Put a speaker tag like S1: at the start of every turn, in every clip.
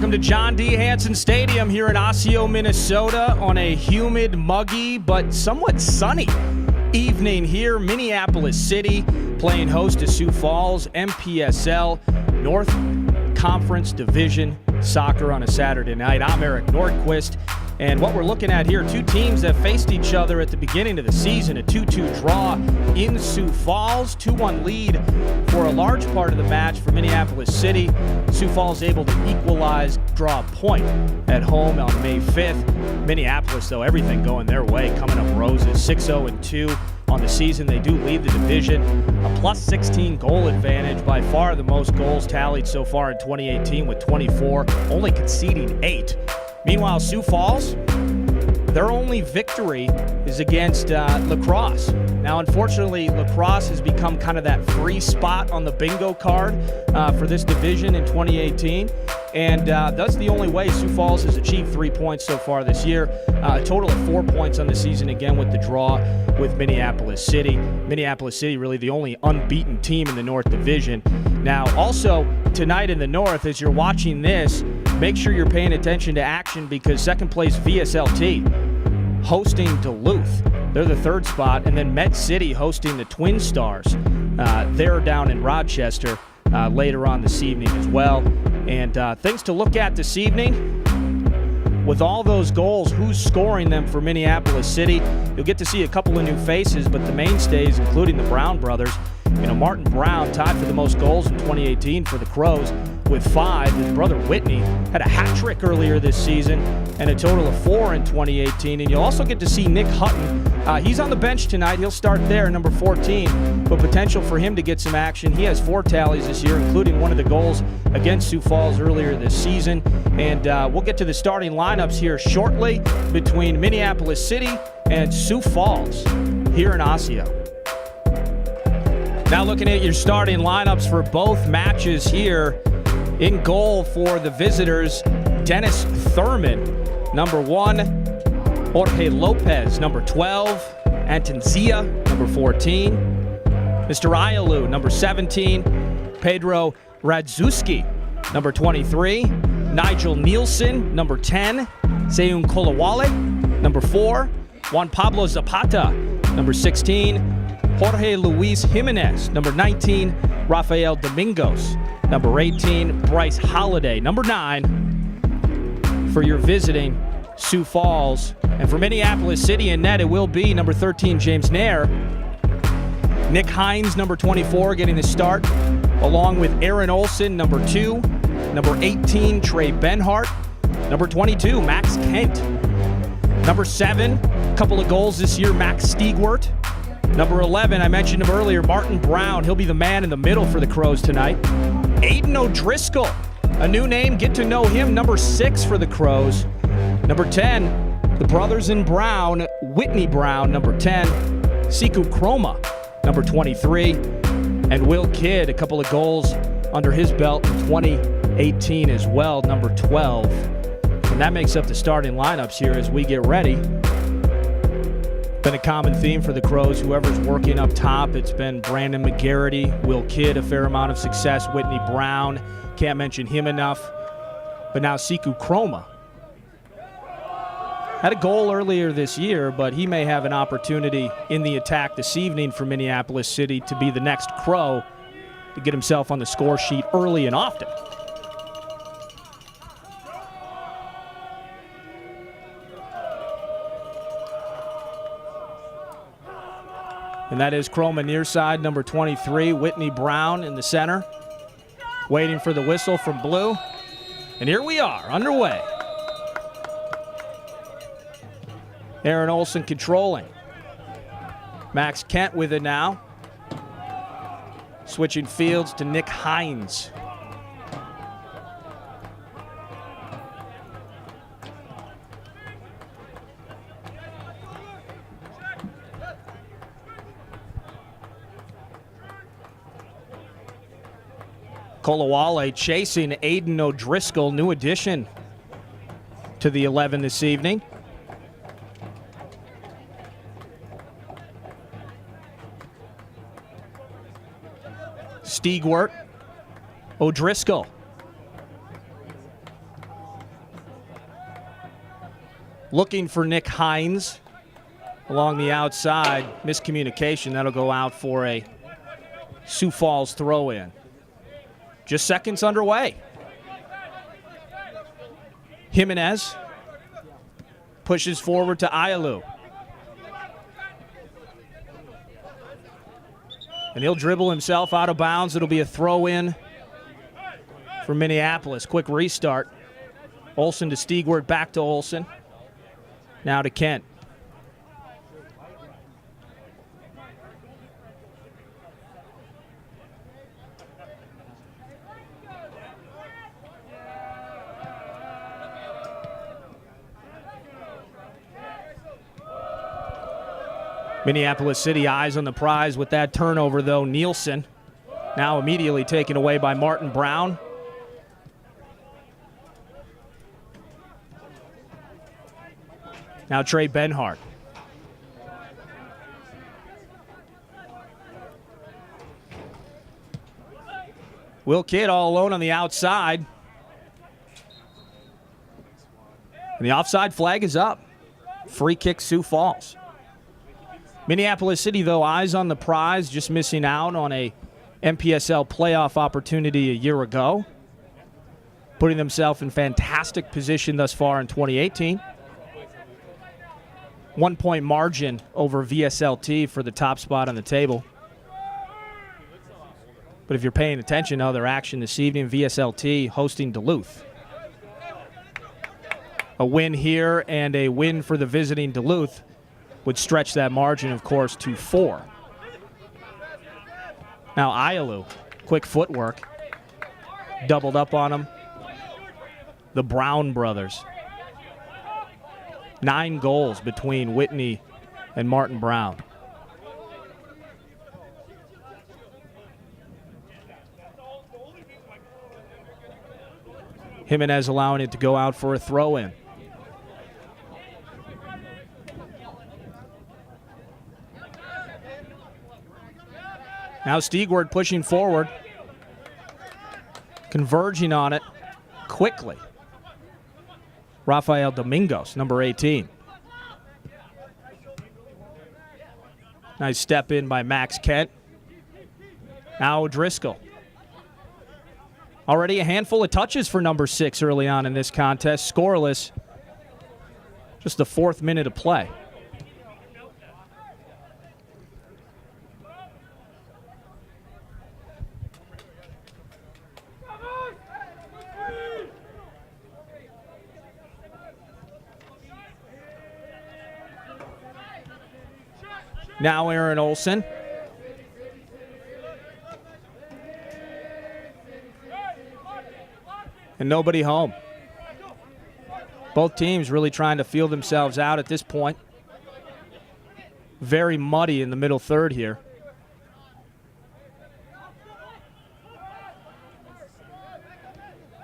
S1: Welcome to John D. Hanson Stadium here in Osseo, Minnesota on a humid, muggy, but somewhat sunny evening here. Minneapolis City playing host to Sioux Falls, Mpls, North Conference Division Soccer on a Saturday night. I'm Eric Nordquist, and what we're looking at here, two teams that faced each other at the beginning of the season, a 2-2 draw in Sioux Falls, 2-1 lead for a large part of the match for Minneapolis City. Sioux Falls able to equalize, draw a point at home on May 5th. Minneapolis, though, everything going their way, coming up roses, 6-0-2 on the season. They do lead the division, a plus 16 goal advantage, by far the most goals tallied so far in 2018 with 24, only conceding 8. Meanwhile, Sioux Falls, their only victory is against La Crosse. Now, unfortunately, La Crosse has become kind of that free spot on the bingo card for this division in 2018. And that's the only way Sioux Falls has achieved 3 points so far this year. A total of 4 points on the season, again, with the draw with Minneapolis City. Minneapolis City really the only unbeaten team in the North Division. Now, also, tonight in the North, as you're watching this, make sure you're paying attention to action because second place VSLT hosting Duluth. They're the third spot. And then Met City hosting the Twin Stars. They're down in Rochester later on this evening as well. And things to look at this evening. With all those goals, who's scoring them for Minneapolis City? You'll get to see a couple of new faces, but the mainstays, including the Brown brothers. Martin Brown tied for the most goals in 2018 for the Crows with 5. His brother Whitney had a hat trick earlier this season and a total of 4 in 2018. And you'll also get to see Nick Hutton. He's on the bench tonight. He'll start there, number 14, but potential for him to get some action. He has 4 tallies this year, including one of the goals against Sioux Falls earlier this season. And we'll get to the starting lineups here shortly between Minneapolis City and Sioux Falls here in Osseo. Now looking at your starting lineups for both matches here. In goal for the visitors, Dennis Thurman, number 1. Jorge Lopez, number 12. Antonzia, number 14. Mr. Iolu, number 17. Pedro Radzewski, number 23. Nigel Nielsen, number 10. Seun Kolawole, number 4. Juan Pablo Zapata, number 16. Jorge Luis Jimenez, number 19. Rafael Domingos, number 18. Bryce Holiday, number 9. For your visiting Sioux Falls. And for Minneapolis City in net, it will be number 13, James Nair. Nick Hines, number 24, getting the start, along with Aaron Olson, number 2. Number 18, Trey Benhart. Number 22, Max Kent. Number 7, a couple of goals this year, Max Stiegwart. Number 11, I mentioned him earlier, Martin Brown. He'll be the man in the middle for the Crows tonight. Aiden O'Driscoll, a new name, get to know him, number 6 for the Crows. Number 10, the brothers in Brown, Whitney Brown, number 10. Siku Kroma, number 23. And Will Kidd, a couple of goals under his belt in 2018 as well, number 12. And that makes up the starting lineups here as we get ready. Been a common theme for the Crows. Whoever's working up top, it's been Brandon McGarity, Will Kidd, a fair amount of success, Whitney Brown, can't mention him enough. But now Siku Kroma. Had a goal earlier this year, but he may have an opportunity in the attack this evening for Minneapolis City to be the next Crow to get himself on the score sheet early and often. And that is Kroma near side, number 23, Whitney Brown in the center. Waiting for the whistle from Blue. And here we are, underway. Aaron Olson controlling. Max Kent with it now. Switching fields to Nick Hines. Kolawole chasing Aiden O'Driscoll, new addition to the 11 this evening. Stiegwart, O'Driscoll. looking for Nick Hines along the outside. Miscommunication. That'll go out for a Sioux Falls throw-in. Just seconds underway. Jimenez pushes forward to Ayalu. And he'll dribble himself out of bounds. It'll be a throw-in for Minneapolis. Quick restart. Olsen to Stigward, back to Olsen. Now to Kent. Minneapolis City eyes on the prize with that turnover, though. Nielsen now immediately taken away by Martin Brown. Now Trey Benhart. Will Kidd all alone on the outside. And the offside flag is up. Free kick, Sioux Falls. Minneapolis City, though, eyes on the prize, just missing out on a MPSL playoff opportunity a year ago. Putting themselves in fantastic position thus far in 2018. 1 point margin over VSLT for the top spot on the table. But if you're paying attention to other action this evening, VSLT hosting Duluth. A win here and a win for the visiting Duluth would stretch that margin, of course, to 4. Now Ayalu, quick footwork. Doubled up on him. The Brown brothers. 9 goals between Whitney and Martin Brown. Jimenez allowing it to go out for a throw-in. Now Stigward pushing forward. Converging on it quickly. Rafael Domingos, number 18. Nice step in by Max Kent. Now O'Driscoll. Already a handful of touches for number 6 early on in this contest. Scoreless. Just the 4th minute of play. Now Aaron Olsen. And nobody home. Both teams really trying to feel themselves out at this point. Very muddy in the middle third here.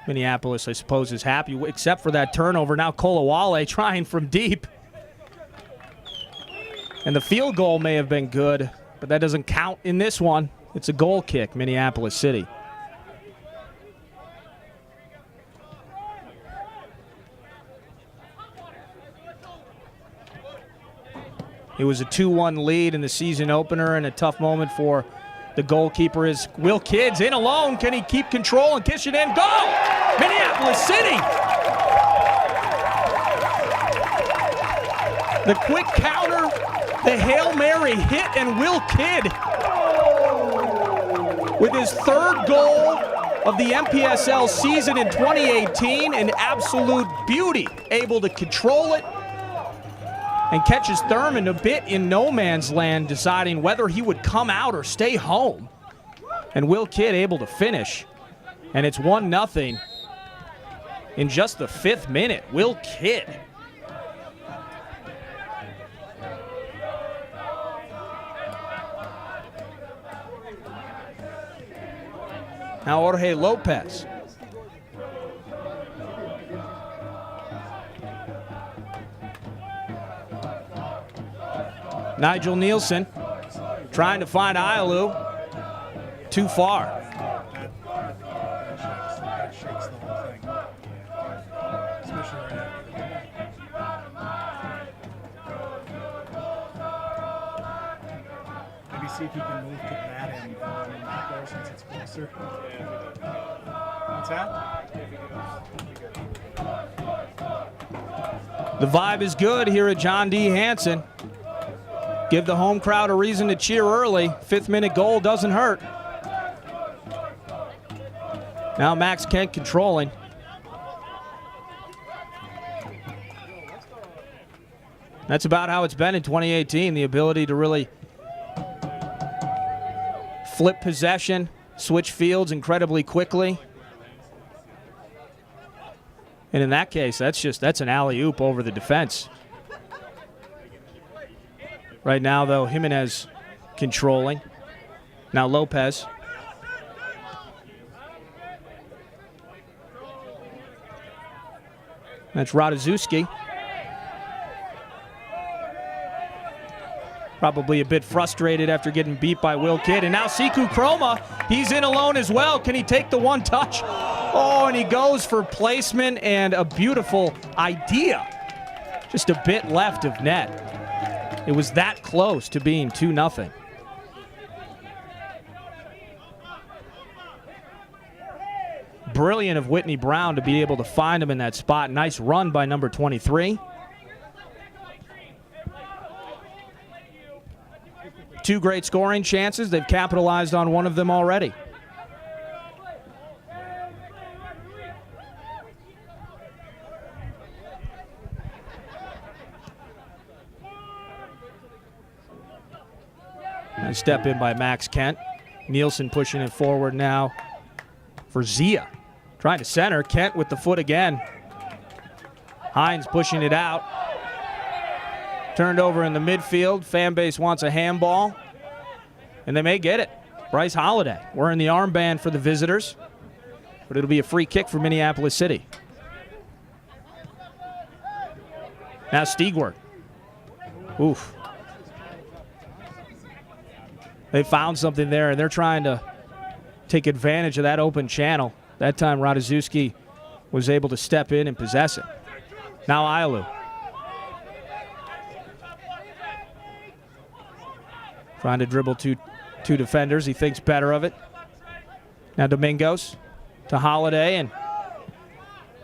S1: Minneapolis, I suppose, is happy, except for that turnover. Now Kolawale trying from deep. And the field goal may have been good, but that doesn't count in this one. It's a goal kick, Minneapolis City. It was a 2-1 lead in the season opener, and a tough moment for the goalkeeper is Will Kidd's in alone. Can he keep control and kiss it in? Goal! Minneapolis City! The quick counter, the Hail Mary hit, and Will Kidd, with his 3rd goal of the MPSL season in 2018, an absolute beauty, able to control it and catches Thurman a bit in no man's land, deciding whether he would come out or stay home. And Will Kidd able to finish. And it's 1-0 in just the 5th minute. Will Kidd. Now Jorge Lopez. Nigel Nielsen trying to find Ayalu. Too far.
S2: see if he can move to that end not there since it's closer. What's that?
S1: The vibe is good here at John D. Hansen. Give the home crowd a reason to cheer early. 5th-minute goal doesn't hurt. Now Max Kent controlling. That's about how it's been in 2018, the ability to really flip possession, switch fields incredibly quickly. And in that case, that's an alley-oop over the defense. Right now, though, Jimenez controlling. Now Lopez. That's Ratajkowski. Probably a bit frustrated after getting beat by Will Kidd. And now Siku Kroma, he's in alone as well. Can he take the one touch? Oh, and he goes for placement and a beautiful idea. Just a bit left of net. It was that close to being 2-0. Brilliant of Whitney Brown to be able to find him in that spot. Nice run by number 23. 2 great scoring chances. They've capitalized on one of them already. Nice step in by Max Kent. Nielsen pushing it forward now for Zia. Trying to center. Kent with the foot again. Hines pushing it out. Turned over in the midfield. Fan base wants a handball. And they may get it. Bryce Holiday wearing the armband for the visitors. But it'll be a free kick for Minneapolis City. Now Stigward. Oof. They found something there, and they're trying to take advantage of that open channel. That time, Ratajkowski was able to step in and possess it. Now Ailu. Trying to dribble two defenders. He thinks better of it. Now Domingos to Holiday, and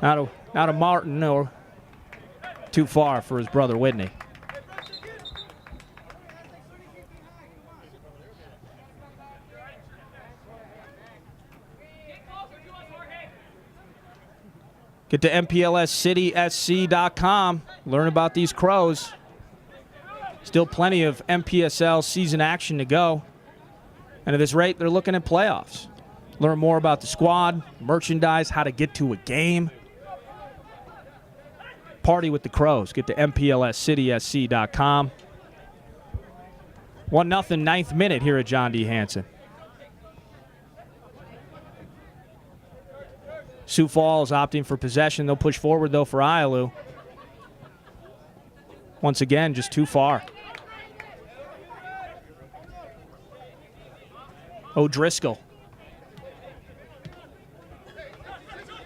S1: out of Martin, or too far for his brother Whitney. Get to MPLSCitySC.com. Learn about these Crows. Still plenty of MPSL season action to go. And at this rate, they're looking at playoffs. Learn more about the squad, merchandise, how to get to a game. Party with the Crows. Get to MPLSCitySC.com. 1-0, 9th minute here at John D. Hansen. Sioux Falls opting for possession. They'll push forward, though, for Ailu. Once again, just too far. O'Driscoll.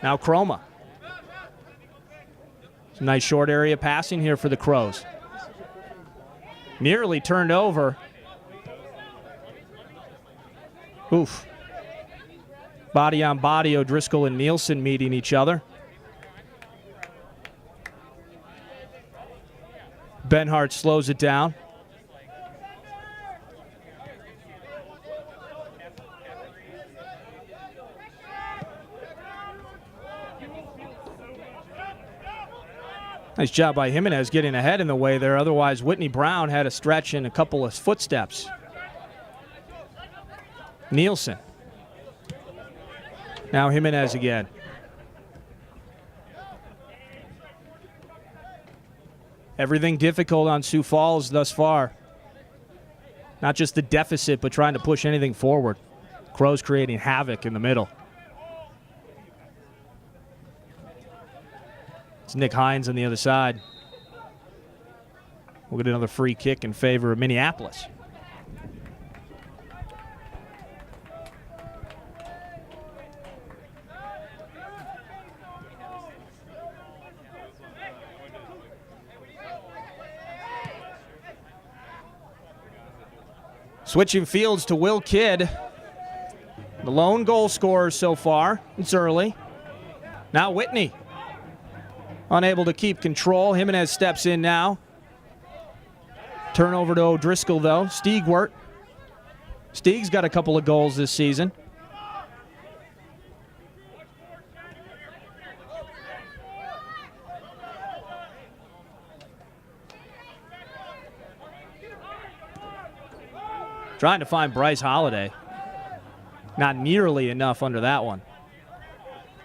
S1: Now Kroma. Some nice short area passing here for the Crows. Nearly turned over. Oof. Body on body, O'Driscoll and Nielsen meeting each other. Benhart slows it down. Nice job by Jimenez getting ahead in the way there. Otherwise, Whitney Brown had a stretch and a couple of footsteps. Nielsen. Now Jimenez again. Everything difficult on Sioux Falls thus far. Not just the deficit, but trying to push anything forward. Crows creating havoc in the middle. It's Nick Hines on the other side. We'll get another free kick in favor of Minneapolis. Switching fields to Will Kidd. The lone goal scorer so far. It's early. Now Whitney. Unable to keep control. Jimenez steps in now. Turnover to O'Driscoll, though. Stiegwart. Stieg's got a couple of goals this season. Trying to find Bryce Holiday. Not nearly enough under that one.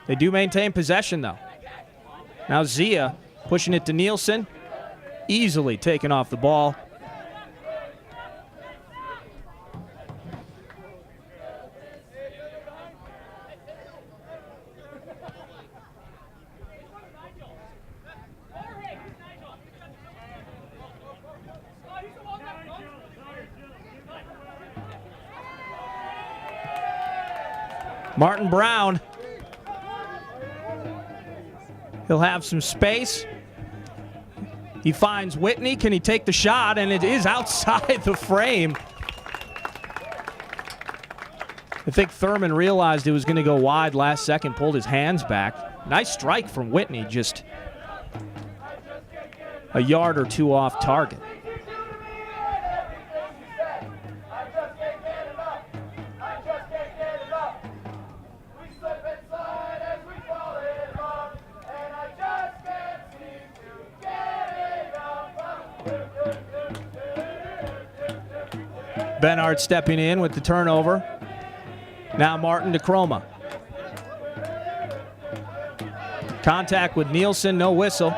S1: They do maintain possession, though. Now Zia pushing it to Nielsen. Easily taken off the ball. Martin Brown. He'll have some space. He finds Whitney. Can he take the shot? And it is outside the frame. I think Thurman realized it was going to go wide last second, pulled his hands back. Nice strike from Whitney, just a yard or two off target. Benhart stepping in with the turnover. Now Martin to Chroma. Contact with Nielsen, no whistle.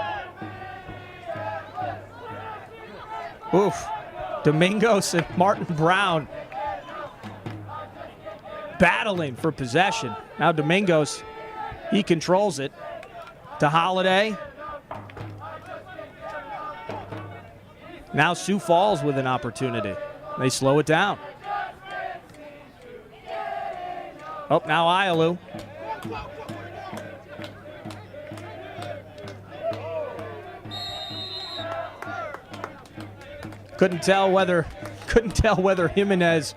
S1: Oof. Domingos and Martin Brown battling for possession. Now Domingos, he controls it. To Holiday. Now Sioux Falls with an opportunity. They slow it down. Oh, now Ialou. Couldn't tell whether Jimenez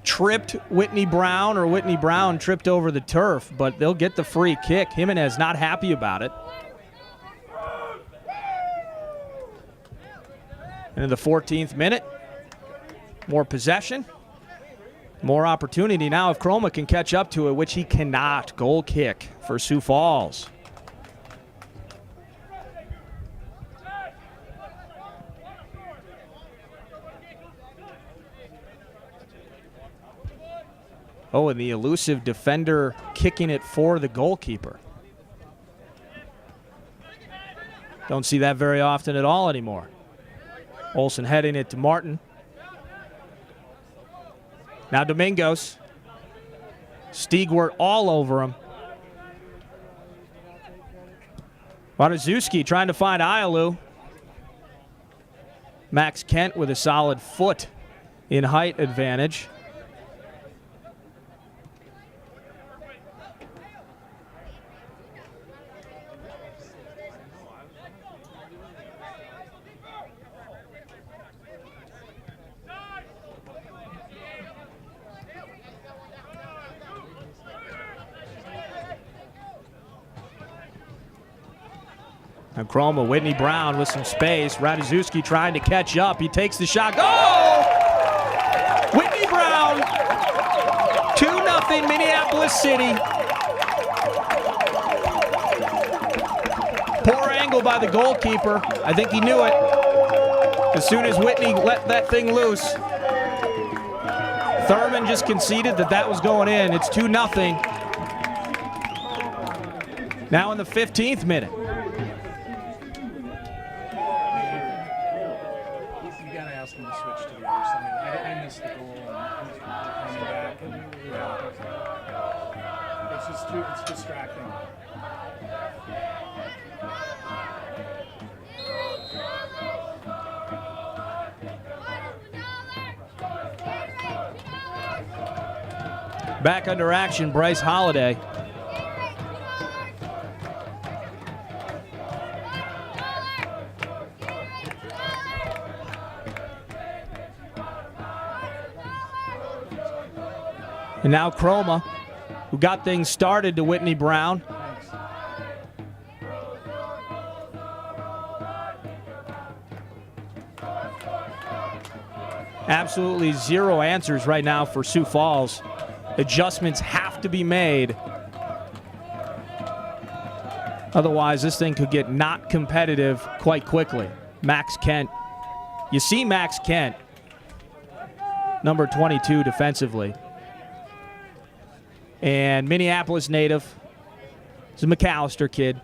S1: tripped Whitney Brown or Whitney Brown tripped over the turf, but they'll get the free kick. Jimenez not happy about it. And in the 14th minute, more possession, more opportunity. Now if Chroma can catch up to it, which he cannot. Goal kick for Sioux Falls. Oh, and the elusive defender kicking it for the goalkeeper. Don't see that very often at all anymore. Olsen heading it to Martin. Now Domingos. Stiegwart all over him. Wojciechowski trying to find Ialou. Max Kent with a solid foot in height advantage. And Chroma, Whitney Brown with some space. Ratajkowski trying to catch up. He takes the shot. Oh! Whitney Brown. 2-0 Minneapolis City. Poor angle by the goalkeeper. I think he knew it. As soon as Whitney let that thing loose, Thurman just conceded that was going in. It's 2-0. Now in the 15th minute.
S2: It's distracting.
S1: Back under action, Bryce Holiday. And now Chroma, who got things started to Whitney Brown. Absolutely zero answers right now for Sioux Falls. Adjustments have to be made. Otherwise, this thing could get not competitive quite quickly. Max Kent. You see Max Kent, number 22 defensively. And Minneapolis native. He's a McAllister kid.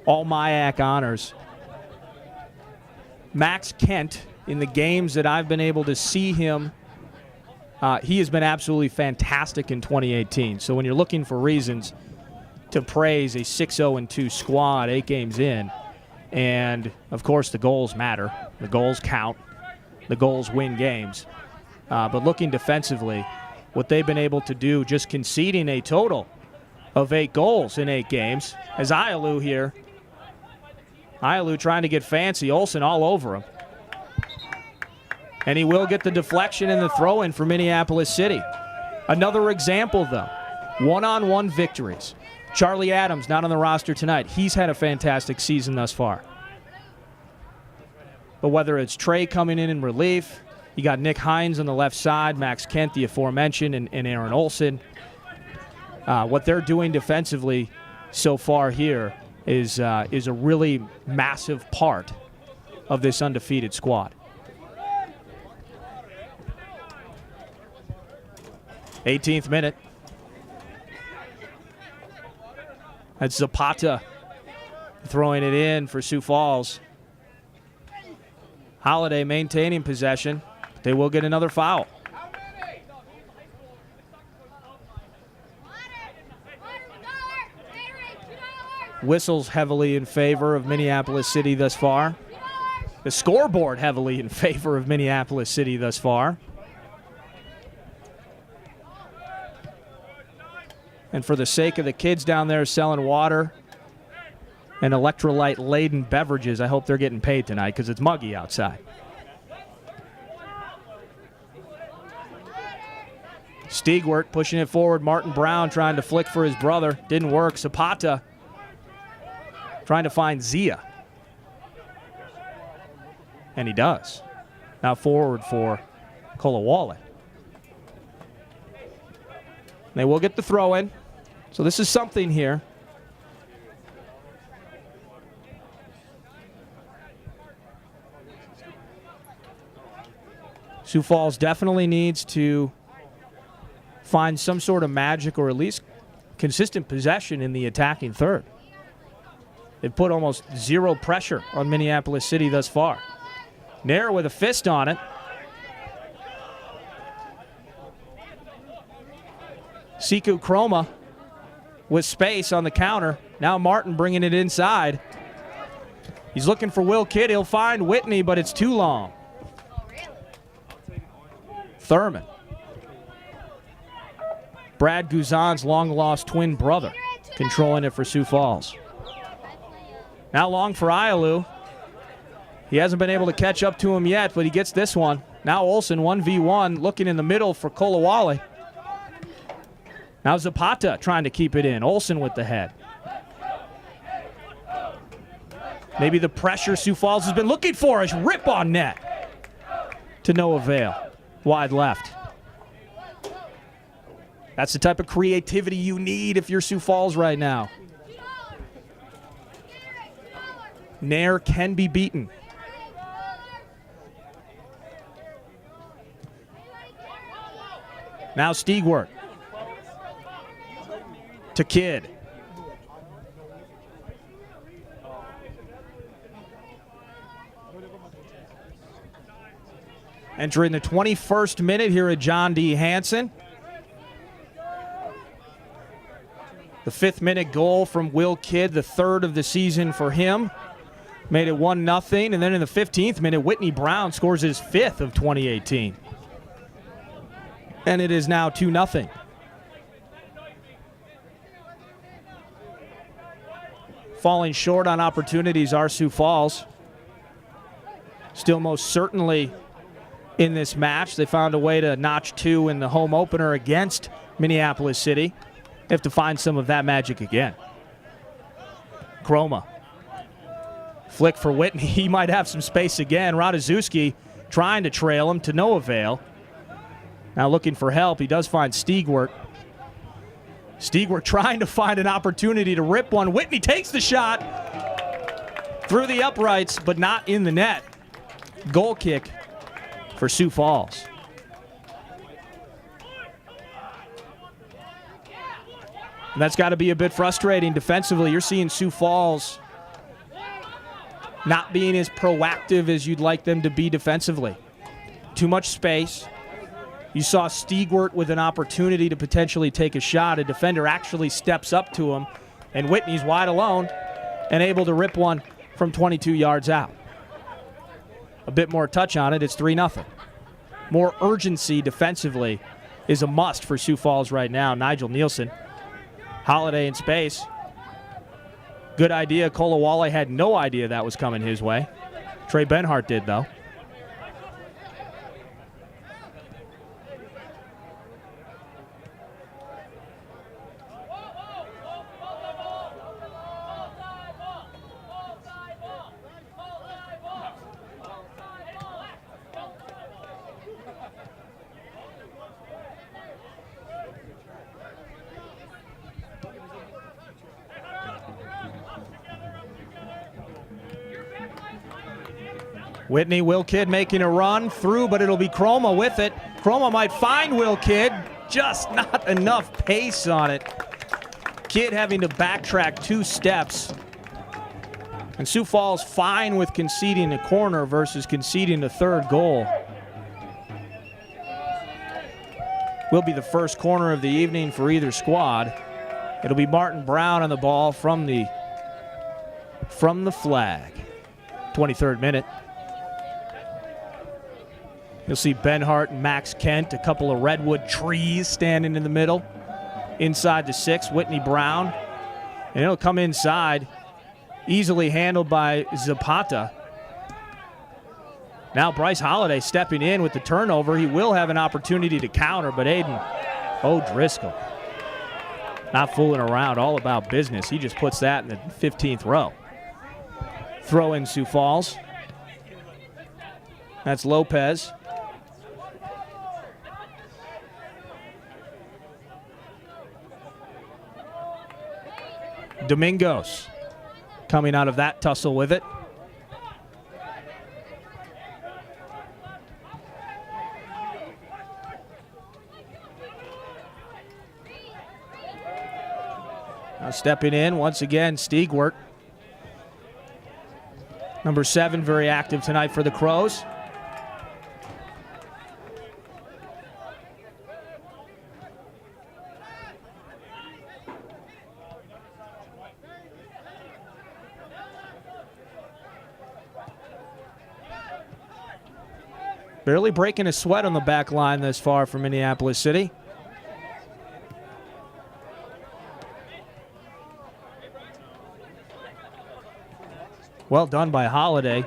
S1: All MIAC honors. Max Kent, in the games that I've been able to see him, he has been absolutely fantastic in 2018. So when you're looking for reasons to praise a 6-0-2 squad 8 games in, and of course the goals matter, the goals count, the goals win games. But looking defensively, what they've been able to do, just conceding a total of 8 goals in 8 games, as Ialou here. Ialou trying to get fancy, Olsen all over him. And he will get the deflection and the throw-in for Minneapolis City. Another example, though, one-on-one victories. Charlie Adams not on the roster tonight. He's had a fantastic season thus far. But whether it's Trey coming in relief, you got Nick Hines on the left side, Max Kent, the aforementioned, and Aaron Olsen. What they're doing defensively so far here is a really massive part of this undefeated squad. 18th minute. That's Zapata throwing it in for Sioux Falls. Holiday maintaining possession. They will get another foul. Whistles heavily in favor of Minneapolis City thus far. The scoreboard heavily in favor of Minneapolis City thus far. And for the sake of the kids down there selling water and electrolyte-laden beverages, I hope they're getting paid tonight because it's muggy outside. Stigwart pushing it forward. Martin Brown trying to flick for his brother. Didn't work. Zapata trying to find Zia. And he does. Now forward for Kolawole. They will get the throw in. So this is something here. Sioux Falls definitely needs to find some sort of magic or at least consistent possession in the attacking third. They've put almost zero pressure on Minneapolis City thus far. Nair with a fist on it. Siku Chroma with space on the counter. Now Martin bringing it inside. He's looking for Will Kidd. He'll find Whitney, but it's too long. Thurman. Brad Guzan's long-lost twin brother controlling it for Sioux Falls. Now long for Ialou. He hasn't been able to catch up to him yet, but he gets this one. Now Olsen 1v1 looking in the middle for Kolawole. Now Zapata trying to keep it in. Olsen with the head. Maybe the pressure Sioux Falls has been looking for is rip on net. To no avail. Wide left. That's the type of creativity you need if you're Sioux Falls right now. Nair can be beaten. Now Stigwart. To Kidd. Entering the 21st minute here at John D. Hansen. The 5th minute goal from Will Kidd, the 3rd of the season for him. Made it 1-0, and then in the 15th minute, Whitney Brown scores his 5th of 2018. And it is now 2-0. Falling short on opportunities are Sioux Falls. Still most certainly in this match. They found a way to notch 2 in the home opener against Minneapolis City. They have to find some of that magic again. Chroma. Flick for Whitney. He might have some space again. Ratajkowski trying to trail him to no avail. Now looking for help. He does find Stiegwart. Stiegwart trying to find an opportunity to rip one. Whitney takes the shot through the uprights, but not in the net. Goal kick for Sioux Falls. And that's got to be a bit frustrating defensively. You're seeing Sioux Falls not being as proactive as you'd like them to be defensively. Too much space. You saw Stiegwart with an opportunity to potentially take a shot. A defender actually steps up to him, and Whitney's wide alone and able to rip one from 22 yards out. A bit more touch on it, it's 3-0. More urgency defensively is a must for Sioux Falls right now. Nigel Nielsen. Holiday in space. Good idea. Kolawole had no idea that was coming his way. Trey Benhart did, though. Whitney, Will Kidd making a run through, but it'll be Chroma with it. Chroma might find Will Kidd, just not enough pace on it. Kidd having to backtrack 2 steps. And Sioux Falls fine with conceding a corner versus conceding the 3rd goal. Will be the first corner of the evening for either squad. It'll be Martin Brown on the ball from the flag. 23rd minute. You'll see Benhart and Max Kent, a couple of redwood trees standing in the middle. Inside the 6, Whitney Brown. And it'll come inside. Easily handled by Zapata. Now Bryce Holiday stepping in with the turnover. He will have an opportunity to counter, but Aiden O'Driscoll not fooling around, all about business. He just puts that in the 15th row. Throw in Sioux Falls. That's Lopez. Domingos coming out of that tussle with it. Now stepping in once again, Stiegwart. Number 7, very active tonight for the Crows. Barely breaking a sweat on the back line this far for Minneapolis City. Well done by Holiday.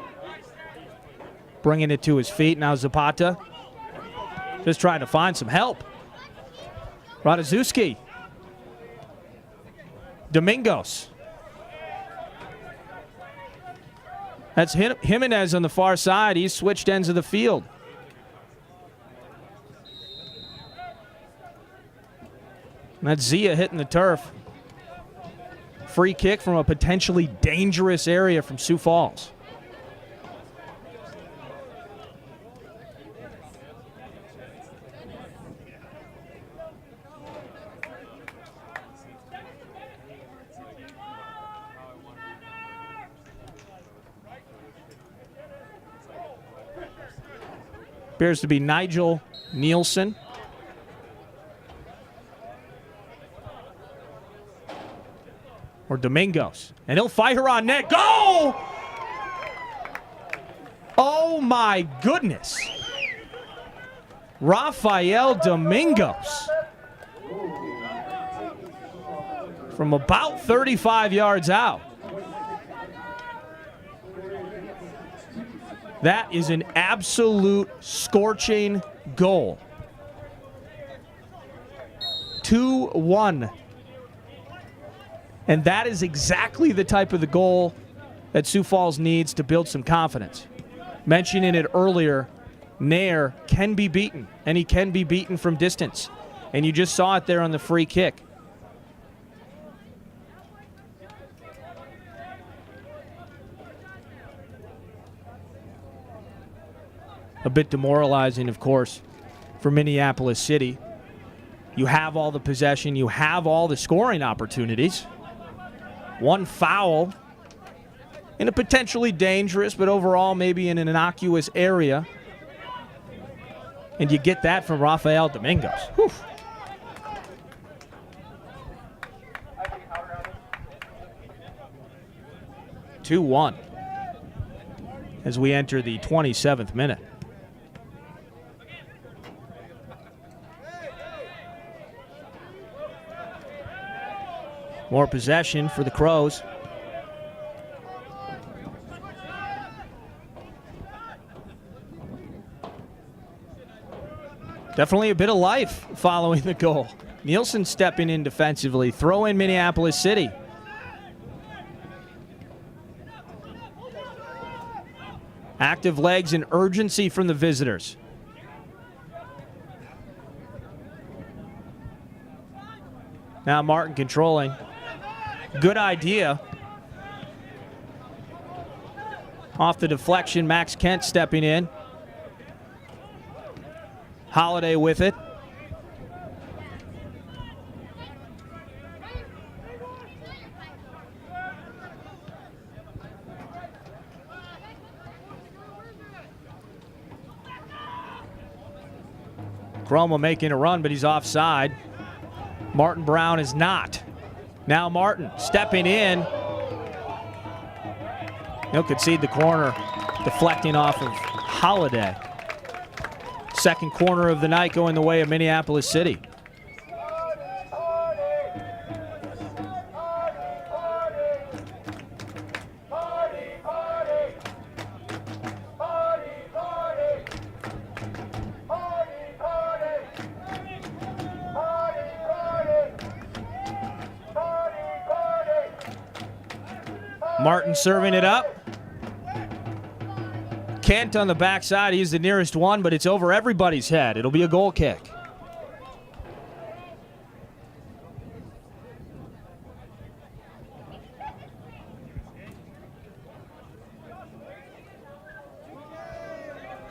S1: Bringing it to his feet. Now Zapata just trying to find some help. Ratajkowski. Domingos. That's Jimenez on the far side. He's switched ends of the field. And that's Zia hitting the turf. Free kick from a potentially dangerous area from Sioux Falls. Appears to be Nigel Nielsen. Or Domingos. And he'll fire on net. Go! Oh my goodness. Rafael Domingos. From about 35 yards out. That is an absolute scorching goal. 2-1. And that is exactly the type of the goal that Sioux Falls needs to build some confidence. Mentioning it earlier, Nair can be beaten, and he can be beaten from distance. And you just saw it there on the free kick. A bit demoralizing, of course, for Minneapolis City. You have all the possession. You have all the scoring opportunities. One foul in a potentially dangerous, but overall maybe in an innocuous area. And you get that from Rafael Domingos. Whew. Two 2-1 as we enter the 27th minute. More possession for the Crows. Definitely a bit of life following the goal. Nielsen stepping in defensively. Throw in Minneapolis City. Active legs and urgency from the visitors. Now Martin controlling. Good idea. Off the deflection, Max Kent stepping in. Holiday with it. Cromwell making a run, but he's offside. Martin Brown is not. Now Martin stepping in. He'll concede the corner, deflecting off of Holiday. Second corner of the night going the way of Minneapolis City. Martin serving it up. Kent on the backside. He's the nearest one, but it's over everybody's head. It'll be a goal kick.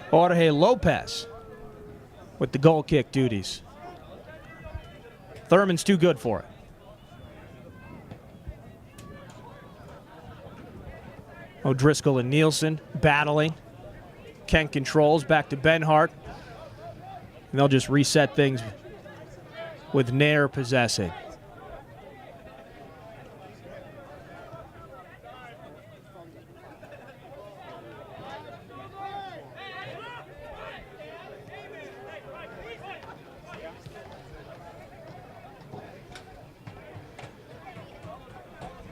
S1: Jorge Lopez with the goal kick duties. Thurman's too good for it. O'Driscoll and Nielsen battling. Kent controls back to Benhart. And they'll just reset things with Nair possessing.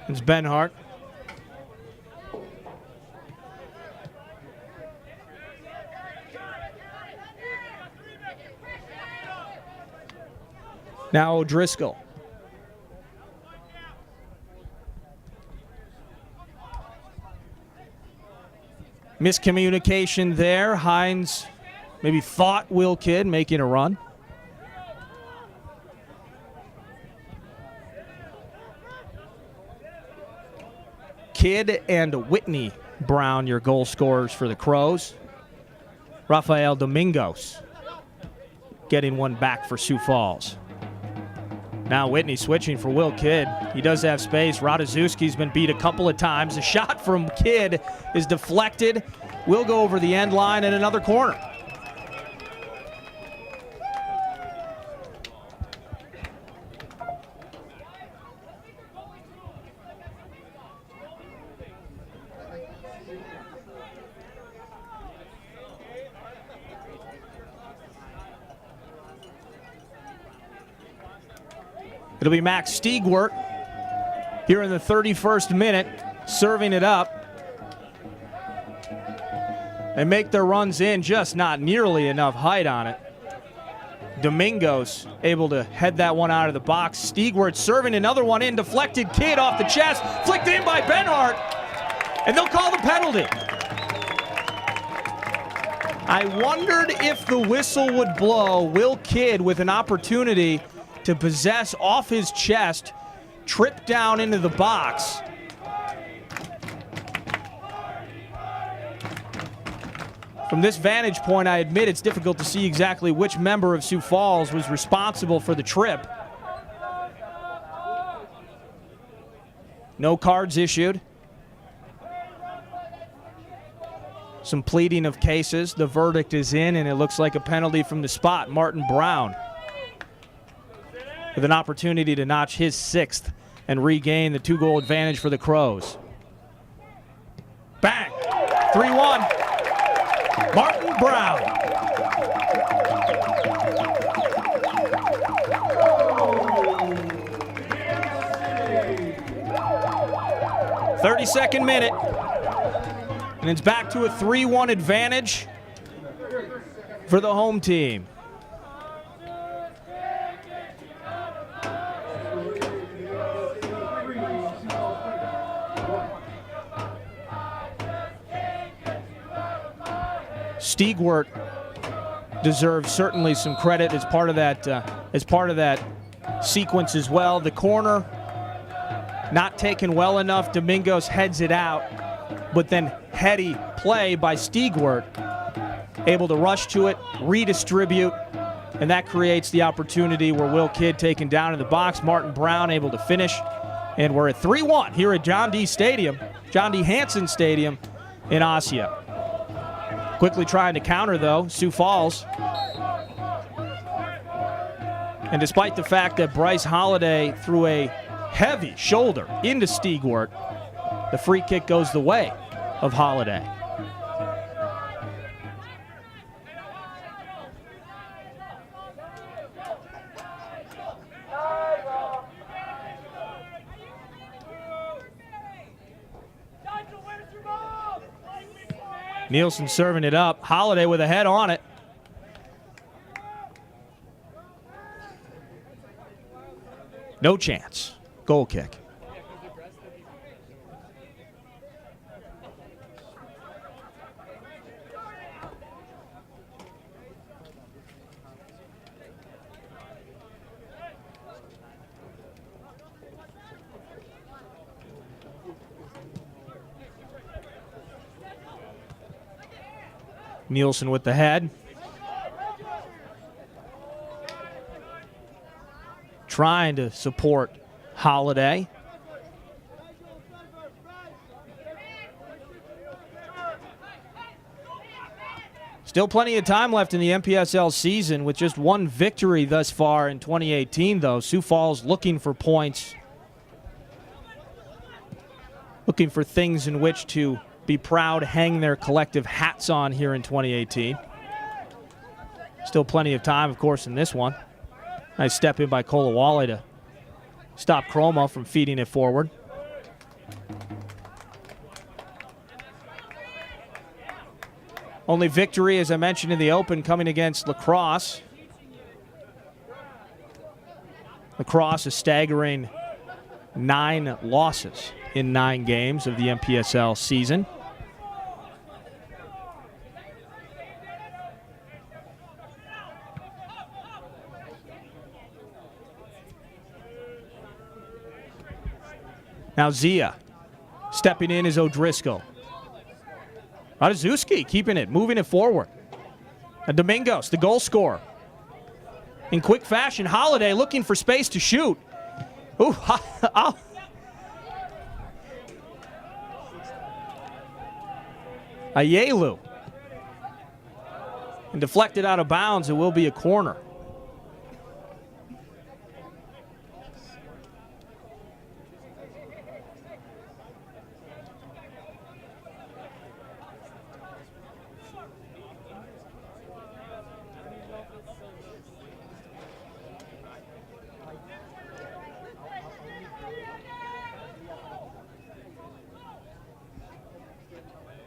S1: It's Benhart. Now O'Driscoll. Miscommunication there. Hines maybe thought Will Kidd making a run. Kidd and Whitney Brown, your goal scorers for the Crows. Rafael Domingos getting one back for Sioux Falls. Now Whitney switching for Will Kidd. He does have space. Ratajkowski's been beat a couple of times. The shot from Kidd is deflected. Will go over the end line and another corner. It'll be Max Stiegwart here in the 31st minute, serving it up. They make their runs in, just not nearly enough height on it. Domingo's able to head that one out of the box. Stigwart serving another one in, deflected kid off the chest, flicked in by Benhart, and they'll call the penalty. I wondered if the whistle would blow. Will Kidd with an opportunity to possess off his chest, trip down into the box. From this vantage point, I admit it's difficult to see exactly which member of Sioux Falls was responsible for the trip. No cards issued. Some pleading of cases. The verdict is in, and it looks like a penalty from the spot. Martin Brown with an opportunity to notch his 6th and regain the 2-goal advantage for the Crows. Bang! 3-1. Martin Brown. .32 minute. And it's back to a 3-1 advantage for the home team. Stigwart deserves certainly some credit as part of that sequence as well. The corner not taken well enough. Domingos heads it out, but then heady play by Stigwart, able to rush to it, redistribute, and that creates the opportunity where Will Kidd taken down in the box. Martin Brown able to finish, and we're at 3-1 here at John D. Hanson Stadium in Osseo. Quickly trying to counter, though, Sioux Falls. And despite the fact that Bryce Holliday threw a heavy shoulder into Stigwart, the free kick goes the way of Holliday. Nielsen serving it up. Holliday with a head on it. No chance. Goal kick. Nielsen with the head. Trying to support Holliday. Still plenty of time left in the MPSL season with just one victory thus far in 2018, though. Sioux Falls looking for points. Looking for things in which to be proud, hang their collective hats on here in 2018. Still plenty of time, of course, in this one. Nice step in by Kolawole to stop Chroma from feeding it forward. Only victory, as I mentioned in the open, coming against La Crosse. La Crosse, a staggering 9 losses in 9 games of the MPSL season. Now Zia stepping in is O'Driscoll. Radziewski keeping it, moving it forward. And Domingos, the goal scorer. In quick fashion, Holliday looking for space to shoot. Ooh, Ayelu. And deflected out of bounds, it will be a corner.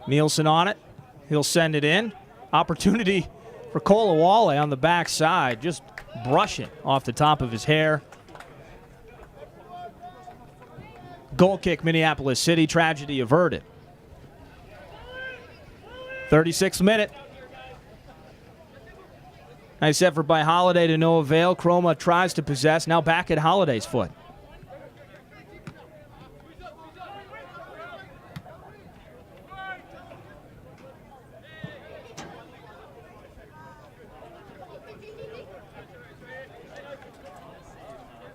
S1: Nielsen on it. He'll send it in. Opportunity for Kolawole on the backside, just brushing off the top of his hair. Goal kick, Minneapolis City. Tragedy averted. 36th minute. Nice effort by Holiday to no avail. Chroma tries to possess. Now back at Holiday's foot.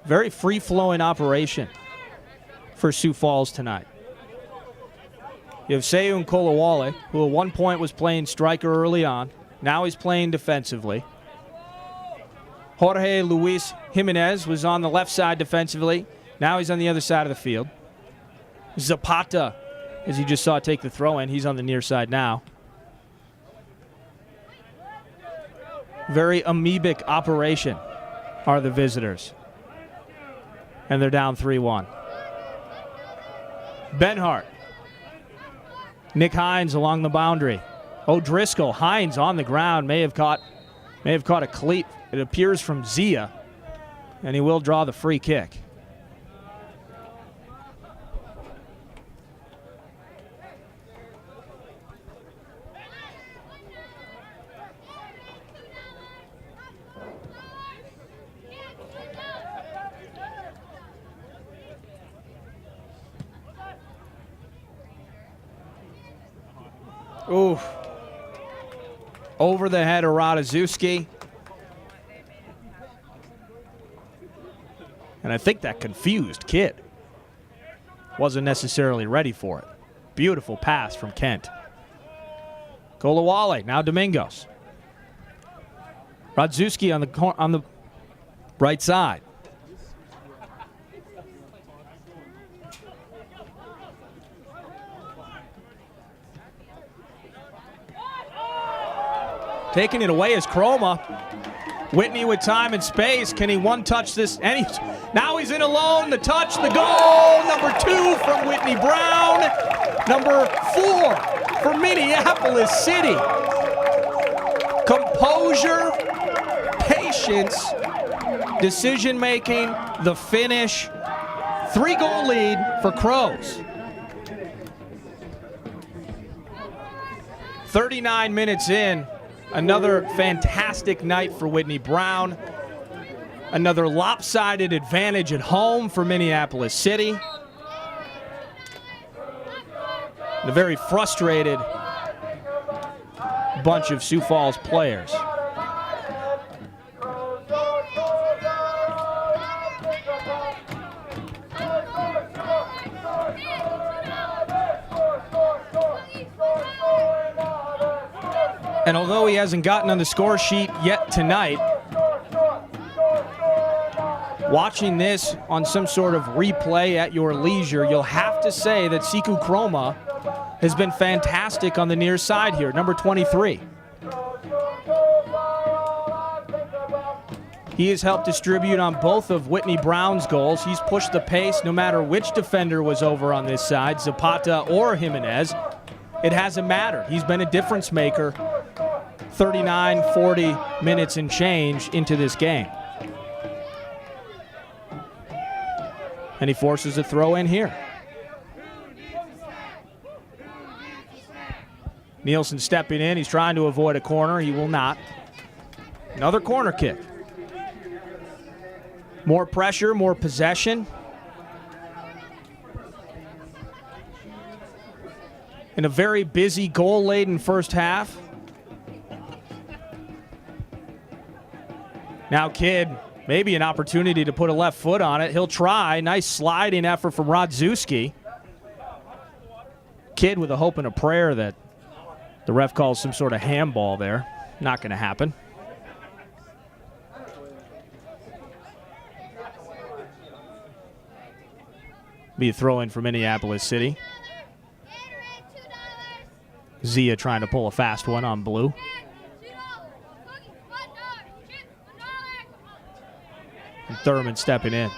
S1: Very free-flowing operation for Sioux Falls tonight. You have Osseo and Kolawole, who at one point was playing striker early on. Now he's playing defensively. Jorge Luis Jimenez was on the left side defensively. Now he's on the other side of the field. Zapata, as you just saw take the throw in, he's on the near side now. Very amoebic operation are the visitors. And they're down 3-1. Benhart. Nick Hines along the boundary. O'Driscoll. Hines on the ground. May have caught a cleat. It appears from Zia. And he will draw the free kick. Ooh. Over the head of Ratajewski. And I think that confused Kidd. Wasn't necessarily ready for it. Beautiful pass from Kent. Kolawole, now Domingos. Ratajewski on the right side. Taking it away is Chroma. Whitney with time and space. Can he one-touch this? Now he's in alone. The touch, the goal. Number 2 from Whitney Brown. Number 4 for Minneapolis City. Composure, patience, decision-making, the finish. 3-goal lead for Crows. 39 minutes in. Another fantastic night for Whitney Brown. Another lopsided advantage at home for Minneapolis City. And a very frustrated bunch of Sioux Falls players. And although he hasn't gotten on the score sheet yet tonight, watching this on some sort of replay at your leisure, you'll have to say that Siku Chroma has been fantastic on the near side here, number 23. He has helped distribute on both of Whitney Brown's goals. He's pushed the pace no matter which defender was over on this side, Zapata or Jimenez. It hasn't mattered. He's been a difference maker 39, 40 minutes and change into this game. And he forces a throw in here. Nielsen stepping in. He's trying to avoid a corner. He will not. Another corner kick. More pressure, more possession. In a very busy, goal-laden first half. Now Kidd, maybe an opportunity to put a left foot on it. He'll try. Nice sliding effort from Ratajewski. Kidd with a hope and a prayer that the ref calls some sort of handball there. Not going to happen. Be a throw-in for Minneapolis City. Zia trying to pull a fast one on blue. And Thurman stepping in.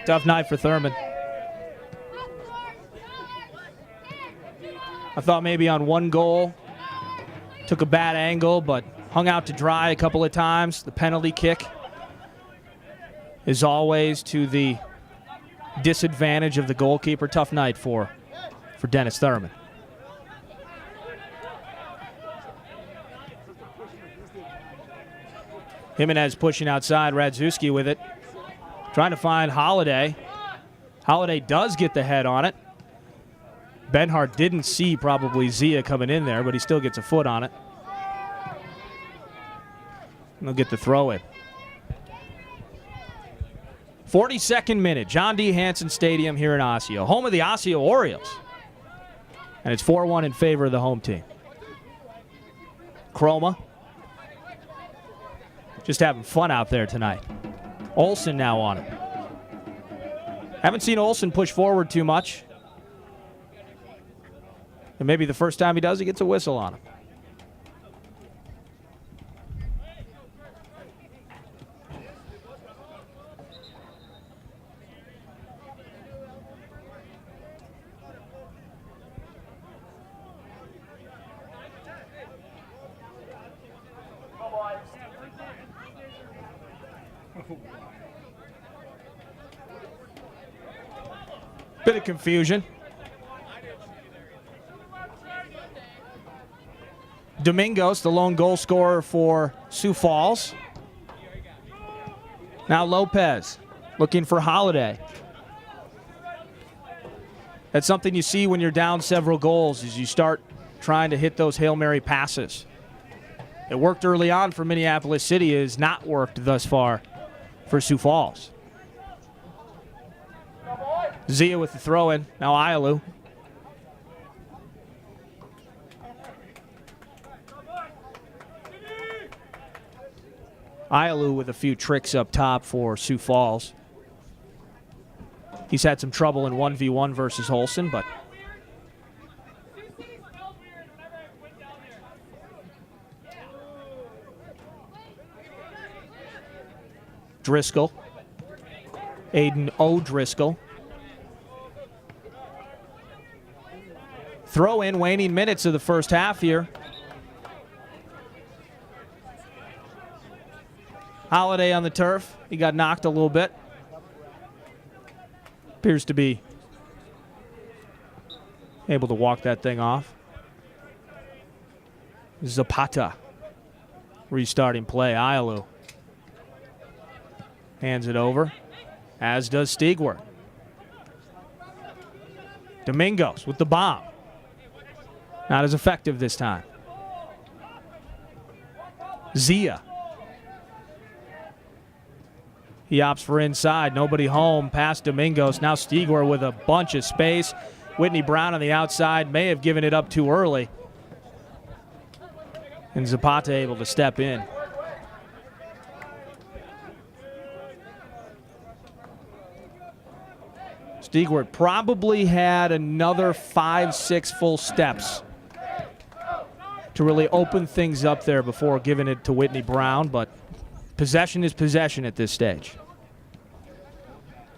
S1: Tough night for Thurman. I thought maybe on one goal Took a bad angle, but hung out to dry a couple of times. The penalty kick is always to the disadvantage of the goalkeeper. Tough night for Dennis Thurman. Jimenez pushing outside, Radzewski with it. Trying to find Holiday. Holiday does get the head on it. Benhart didn't see probably Zia coming in there, but he still gets a foot on it. And they'll get the throw in. 42nd minute, John D. Hansen Stadium here in Osseo, home of the Osseo Orioles. And it's 4-1 in favor of the home team. Chroma. Just having fun out there tonight. Olsen now on it. Haven't seen Olsen push forward too much. And maybe the first time he does, he gets a whistle on him. Bit of confusion. Domingos, the lone goal scorer for Sioux Falls. Now Lopez looking for Holiday. That's something you see when you're down several goals, is you start trying to hit those Hail Mary passes. It worked early on for Minneapolis City. It has not worked thus far for Sioux Falls. Zia with the throw-in. Now Ialu. Ialu with a few tricks up top for Sioux Falls. He's had some trouble in 1v1 versus Olsen, but Driscoll. Aiden O'Driscoll. Throw in, waning minutes of the first half here. Holiday on the turf. He got knocked a little bit. Appears to be able to walk that thing off. Zapata restarting play. Ialu hands it over, as does Stigwer. Domingos with the bomb. Not as effective this time. Zia. He opts for inside. Nobody home. Past Domingos. Now Stigwer with a bunch of space. Whitney Brown on the outside. May have given it up too early. And Zapata able to step in. Stigwer probably had another 5-6 full steps to really open things up there before giving it to Whitney Brown, but possession is possession at this stage.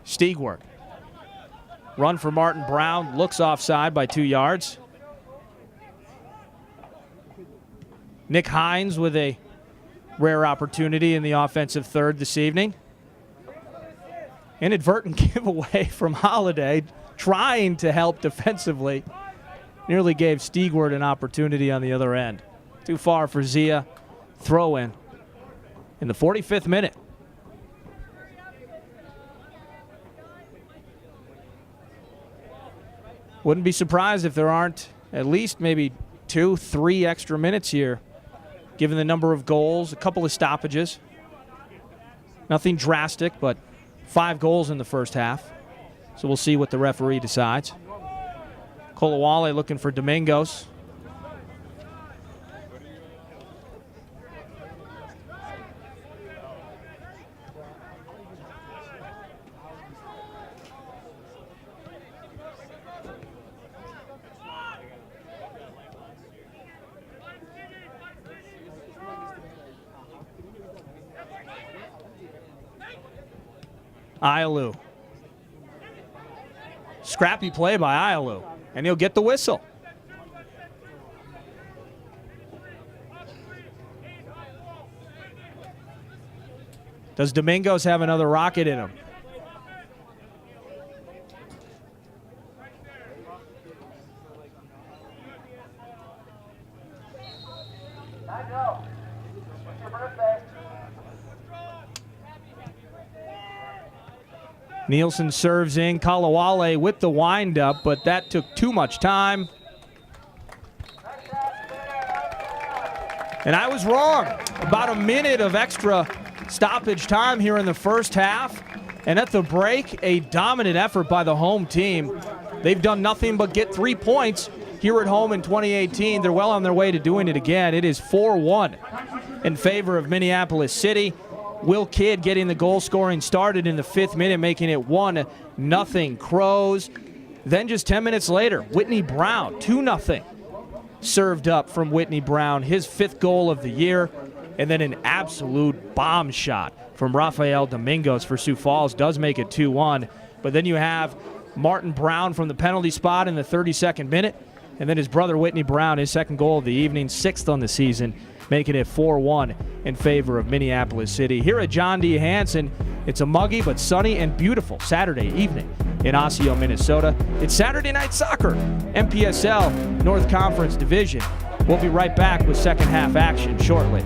S1: Stigwer. Run for Martin Brown. Looks offside by 2 yards. Nick Hines with a rare opportunity in the offensive third this evening. Inadvertent giveaway from Holiday, trying to help defensively. Nearly gave Stigwer an opportunity on the other end. Too far for Zia. Throw in the 45th minute. Wouldn't be surprised if there aren't at least maybe 2-3 extra minutes here, given the number of goals, a couple of stoppages. Nothing drastic, but 5 goals in the first half. So we'll see what the referee decides. Kolawale looking for Domingos. Ialu. Scrappy play by Ialu, and he'll get the whistle. Does Domingos have another rocket in him? Nielsen serves in. Kalawale with the windup, but that took too much time. And I was wrong. About a minute of extra stoppage time here in the first half. And at the break, a dominant effort by the home team. They've done nothing but get 3 points here at home in 2018. They're well on their way to doing it again. It is 4-1 in favor of Minneapolis City. Will Kidd getting the goal scoring started in the 5th minute, making it 1-0 Crows. Then just 10 minutes later, Whitney Brown, 2-0. Served up from Whitney Brown, his 5th goal of the year. And then an absolute bomb shot from Rafael Domingos for Sioux Falls does make it 2-1. But then you have Martin Brown from the penalty spot in the 32nd minute. And then his brother Whitney Brown, his 2nd goal of the evening, 6th on the season, making it 4-1 in favor of Minneapolis City. Here at John D. Hansen, it's a muggy but sunny and beautiful Saturday evening in Osseo, Minnesota. It's Saturday Night Soccer, MPSL North Conference Division. We'll be right back with second half action shortly.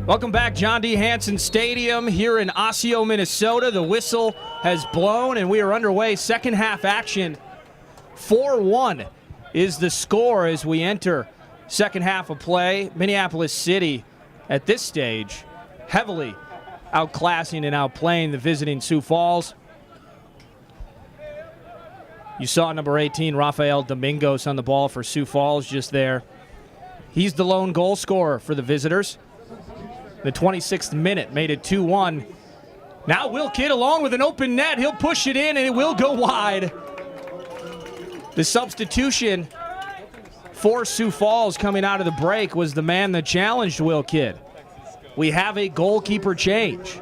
S1: Welcome back, John D. Hansen Stadium here in Osseo, Minnesota. The whistle has blown, and we are underway. Second half action. 4-1 is the score as we enter second half of play. Minneapolis City, at this stage, heavily outclassing and outplaying the visiting Sioux Falls. You saw number 18, Rafael Domingos, on the ball for Sioux Falls just there. He's the lone goal scorer for the visitors. The 26th minute made it 2-1. Now Will Kidd along with an open net. He'll push it in, and it will go wide. The substitution for Sioux Falls coming out of the break was the man that challenged Will Kidd. We have a goalkeeper change.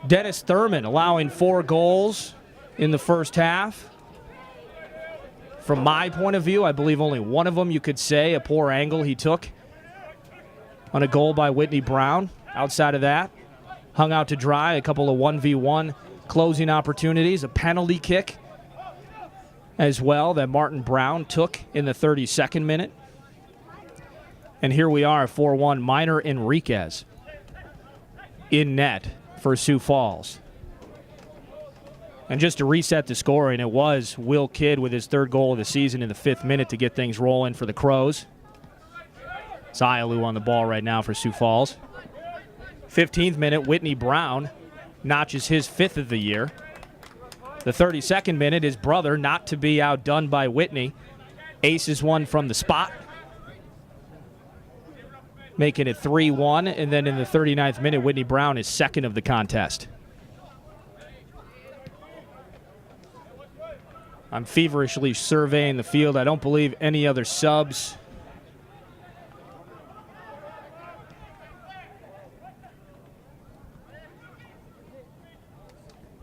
S1: Dennis Thurman allowing 4 goals in the first half. From my point of view, I believe only one of them you could say a poor angle he took on a goal by Whitney Brown. Outside of that, hung out to dry, a couple of 1v1 closing opportunities, a penalty kick as well that Martin Brown took in the 32nd minute. And here we are, 4-1, Minor Enriquez in net for Sioux Falls. And just to reset the scoring, it was Will Kidd with his 3rd goal of the season in the 5th minute to get things rolling for the Crows. It's Ialou on the ball right now for Sioux Falls. 15th minute, Whitney Brown notches his 5th of the year. The 32nd minute, his brother, not to be outdone by Whitney, aces one from the spot, making it 3-1. And then in the 39th minute, Whitney Brown is 2nd of the contest. I'm feverishly surveying the field. I don't believe any other subs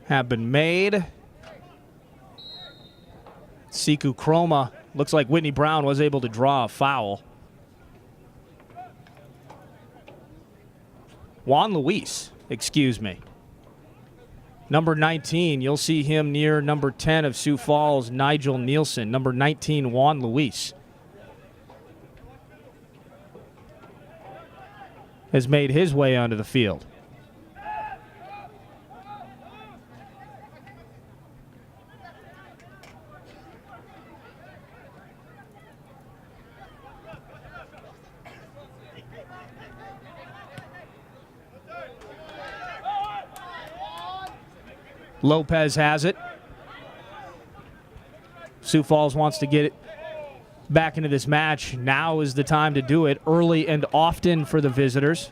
S1: have been made. Siku Chroma, looks like Whitney Brown was able to draw a foul. Juan Luis, excuse me. Number 19, you'll see him near number 10 of Sioux Falls, Nigel Nielsen. Number 19, Juan Luis, has made his way onto the field. Lopez has it. Sioux Falls wants to get it back into this match. Now is the time to do it early and often for the visitors.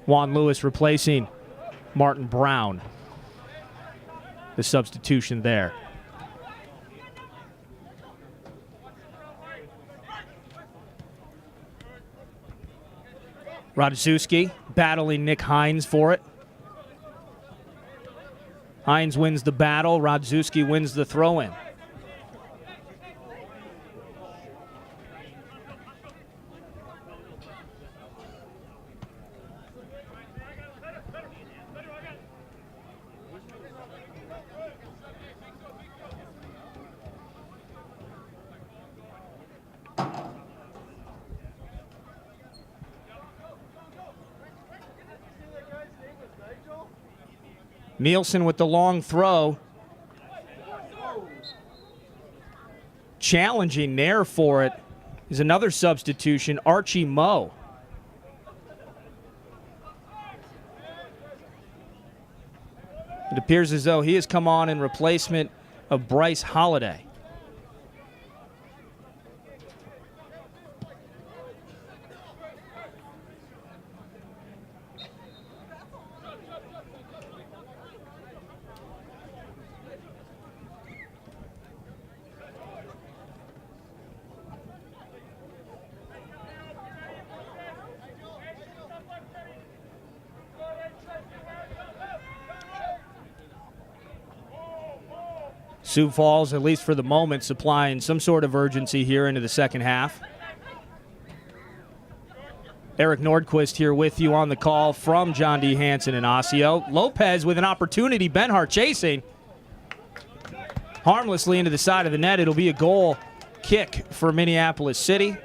S1: Juan Lewis replacing Martin Brown. The substitution there. Rodzewski battling Nick Hines for it. Hines wins the battle. Rodzewski wins the throw-in. Nielsen with the long throw. Challenging Nair for it is another substitution, Archie Moe. It appears as though he has come on in replacement of Bryce Holiday. Sioux Falls, at least for the moment, supplying some sort of urgency here into the second half. Eric Nordquist here with you on the call from John D. Hansen and Osseo. Lopez with an opportunity. Benhart chasing. Harmlessly into the side of the net. It'll be a goal kick for Minneapolis City.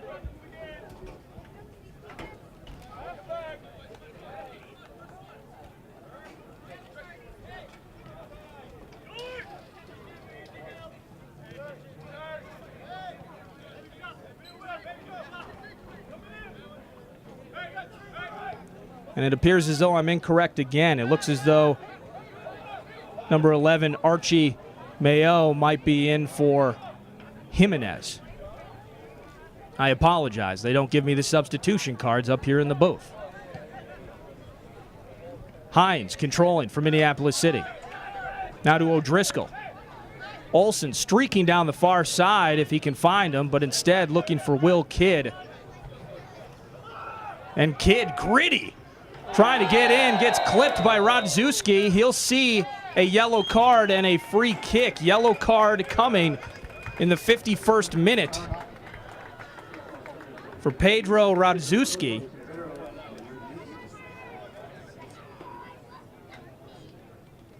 S1: And it appears as though I'm incorrect again. It looks as though number 11, Archie Mayo, might be in for Jimenez. I apologize. They don't give me the substitution cards up here in the booth. Hines controlling for Minneapolis City. Now to O'Driscoll. Olsen streaking down the far side if he can find him, but instead looking for Will Kidd. And Kidd, gritty, trying to get in, gets clipped by Rodzewski. He'll see a yellow card and a free kick. Yellow card coming in the 51st minute for Pedro Rodzewski.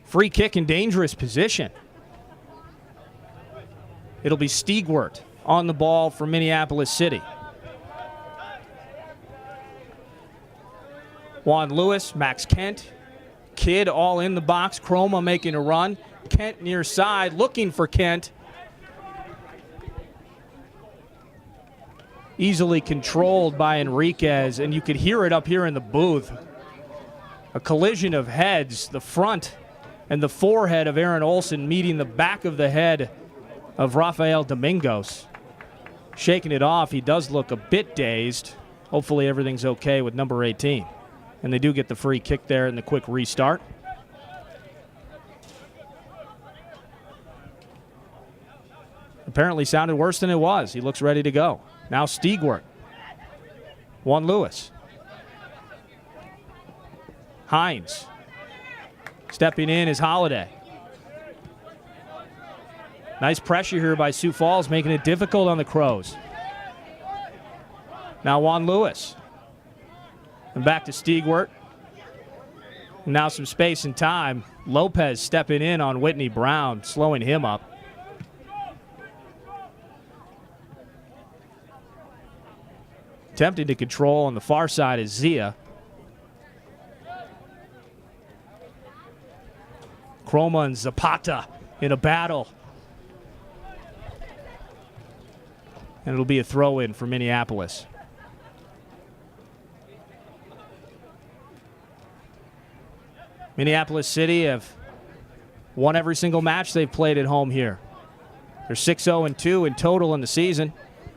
S1: Free kick in dangerous position. It'll be Stigwart on the ball for Minneapolis City. Juan Lewis, Max Kent, Kidd all in the box. Chroma making a run. Kent near side, looking for Kent. Easily controlled by Enriquez, and you could hear it up here in the booth. A collision of heads, the front and the forehead of Aaron Olsen meeting the back of the head of Rafael Domingos. Shaking it off, he does look a bit dazed. Hopefully everything's okay with number 18. And they do get the free kick there in the quick restart. Apparently sounded worse than it was. He looks ready to go. Now Stigwart. Juan Lewis. Hines. Stepping in is Holiday. Nice pressure here by Sioux Falls, making it difficult on the Crows. Now Juan Lewis. And back to Stigwart. Now some space and time. Lopez stepping in on Whitney Brown, slowing him up. Attempting to control on the far side is Zia. Chroma and Zapata in a battle. And it'll be a throw-in for Minneapolis. Minneapolis City have won every single match they've played at home here. They're 6-0-2 in total in the season.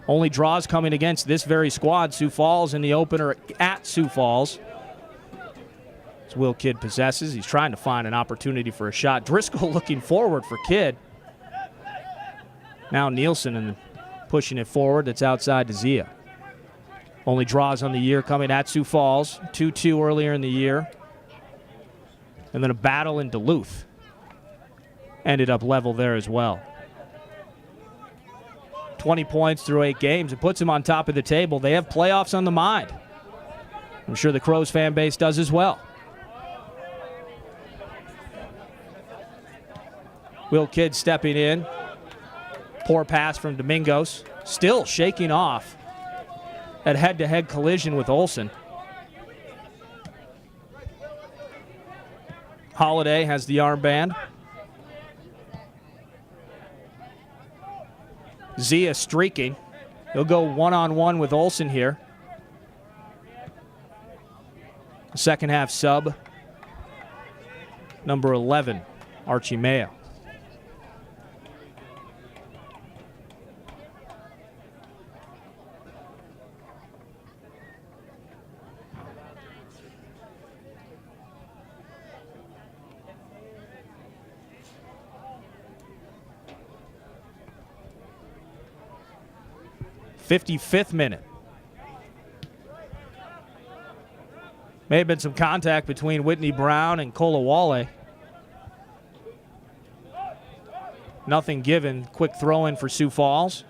S1: Only draws coming against this very squad, Sioux Falls, in the opener at Sioux Falls. As Will Kidd possesses, he's trying to find an opportunity for a shot. Driscoll looking forward for Kidd. Now Nielsen and pushing it forward. That's outside to Zia. Only draws on the year coming at Sioux Falls. 2-2 earlier in the year. And then a battle in Duluth. Ended up level there as well. 20 points through 8 games. It puts them on top of the table. They have playoffs on the mind. I'm sure the Crows fan base does as well. Will Kidd stepping in. Poor pass from Domingos. Still shaking off at head-to-head collision with Olsen. Holiday has the armband. Zia streaking. He'll go one-on-one with Olsen here. Second half sub. Number 11, Archie Mayo. '55th minute. May have been some contact between Whitney Brown and Kolawole. Nothing given. Quick throw in for Sioux Falls.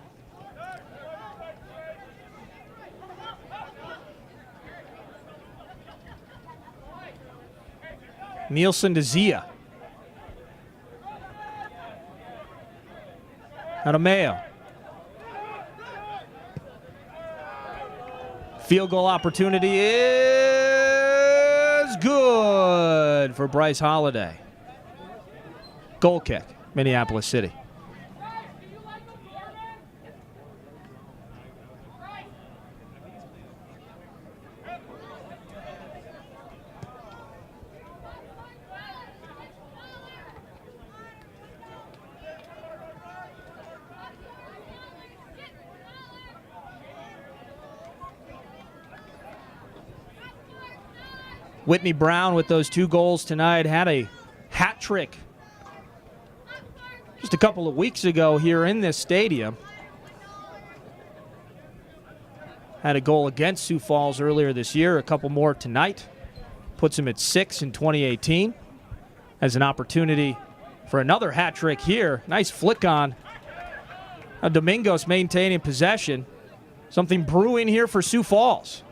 S1: Nielsen to Zia. Out of Mayo. Field goal opportunity is good for Bryce Holiday. Goal kick, Minneapolis City. Whitney Brown with those 2 goals tonight had a hat trick just a couple of weeks ago here in this stadium. Had a goal against Sioux Falls earlier this year, a couple more tonight. Puts him at 6 in 2018. Has an opportunity for another hat trick here. Nice flick on. Domingos maintaining possession. Something brewing here for Sioux Falls.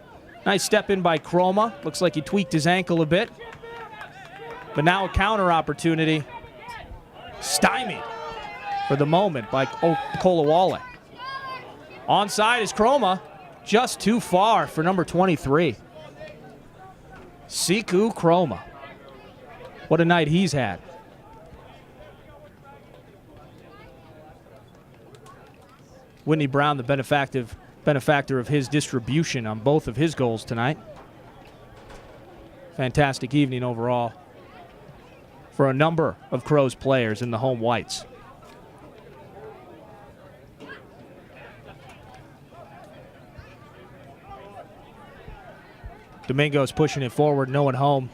S1: Nice step in by Chroma. Looks like he tweaked his ankle a bit. But now a counter opportunity. Stymied for the moment by Kolawole. Onside is Chroma. Just too far for number 23. Siku Chroma. What a night he's had. Whitney Brown, the benefactor of his distribution on both of his goals tonight. Fantastic evening overall for a number of Crows players in the home whites. Domingos pushing it forward, no one home.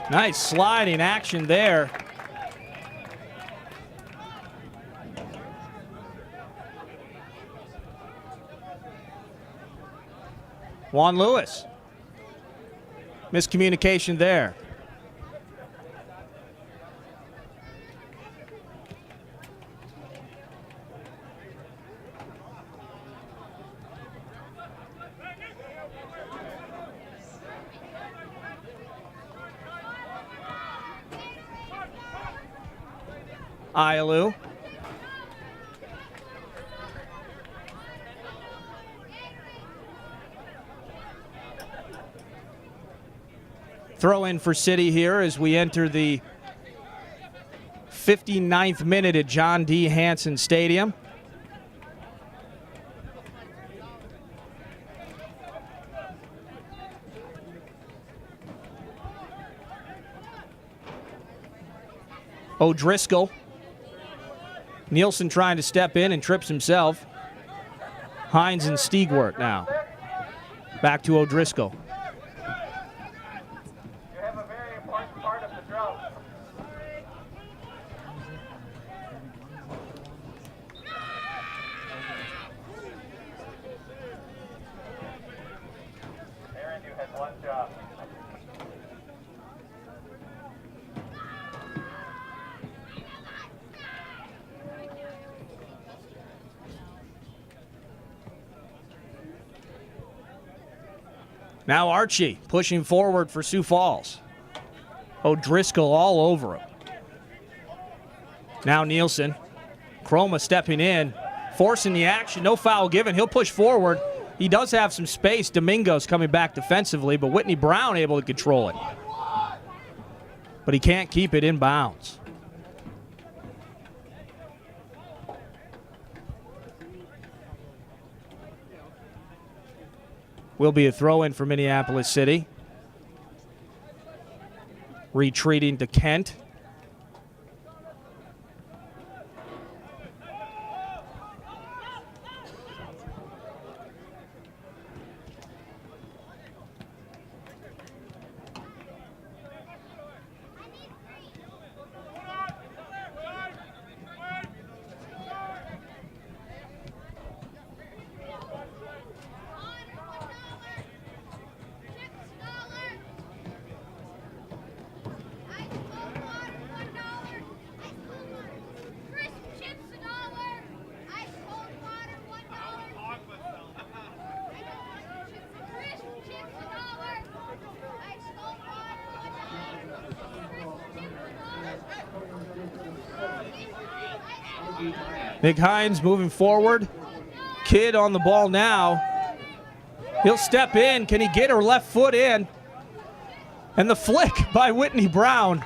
S1: Nice sliding action there. Juan Lewis. Miscommunication there. Ialu. Throw in for City here as we enter the 59th minute at John D. Hanson Stadium. O'Driscoll. Nielsen trying to step in and trips himself. Hines and Stiegwart now. Back to O'Driscoll.
S3: You have a very important part of the drill. Aaron, you had one job.
S1: Now Archie pushing forward for Sioux Falls. O'Driscoll all over him. Now Nielsen. Chroma stepping in, forcing the action. No foul given. He'll push forward. He does have some space. Domingo's coming back defensively, but Whitney Brown able to control it. But he can't keep it in bounds. Will be a throw-in for Minneapolis City. Retreating to Kent. Nick Hines moving forward. Kidd on the ball now. He'll step in. Can he get her left foot in? And the flick by Whitney Brown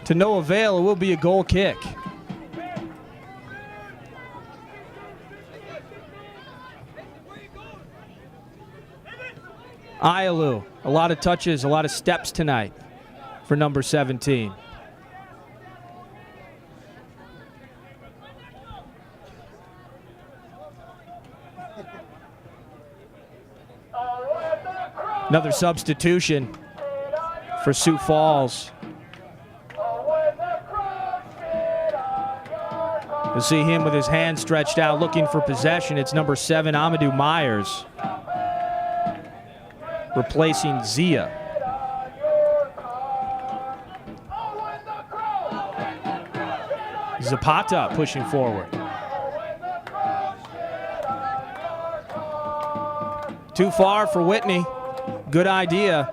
S1: to no avail. It will be a goal kick. Ialu, a lot of touches, a lot of steps tonight for number 17. Another substitution for Sioux Falls. You'll see him with his hand stretched out looking for possession. It's number 7, Amadou Myers, replacing Zia. Zapata pushing forward. Too far for Whitney. Good idea.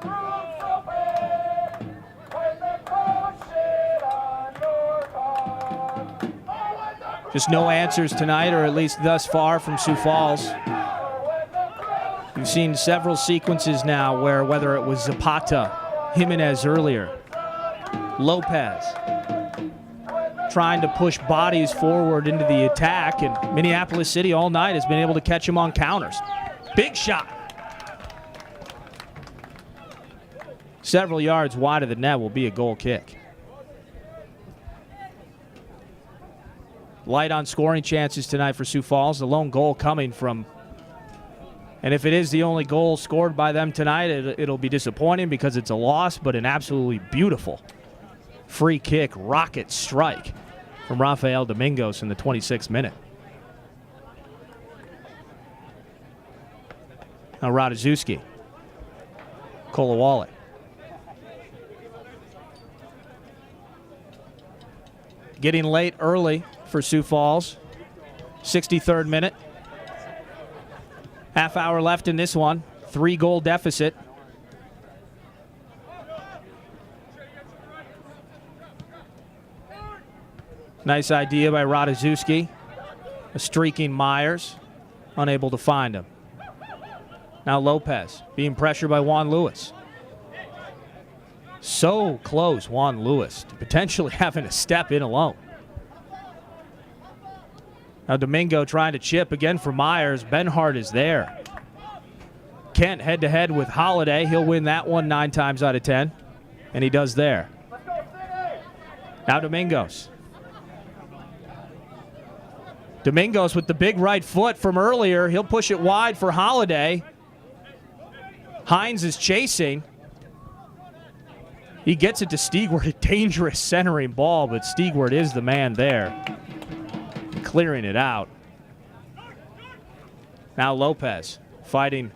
S1: Just no answers tonight, or at least thus far, from Sioux Falls. We've seen several sequences now where, whether it was Zapata, Jimenez earlier, Lopez, trying to push bodies forward into the attack, and Minneapolis City all night has been able to catch them on counters. Big shot. Several yards wide of the net, will be a goal kick. Light on scoring chances tonight for Sioux Falls. The lone goal coming from, and if it is the only goal scored by them tonight, it'll be disappointing because it's a loss, but an absolutely beautiful free kick, rocket strike from Rafael Domingos in the 26th minute. Now Ratajewski. Kolawole. Getting late early for Sioux Falls. 63rd minute. Half hour left in this one. 3-goal deficit. Nice idea by Ratajewski. A streaking Myers. Unable to find him. Now Lopez being pressured by Juan Lewis. So close, Juan Lewis, to potentially having a step in alone. Now Domingo trying to chip again for Myers. Benhart is there. Kent head-to-head with Holiday. He'll win that one 9 times out of 10, and he does there. Now Domingos. Domingos with the big right foot from earlier. He'll push it wide for Holiday. Hines is chasing. He gets it to Stigward, a dangerous centering ball, but Stigward is the man there, clearing it out. Now Lopez fighting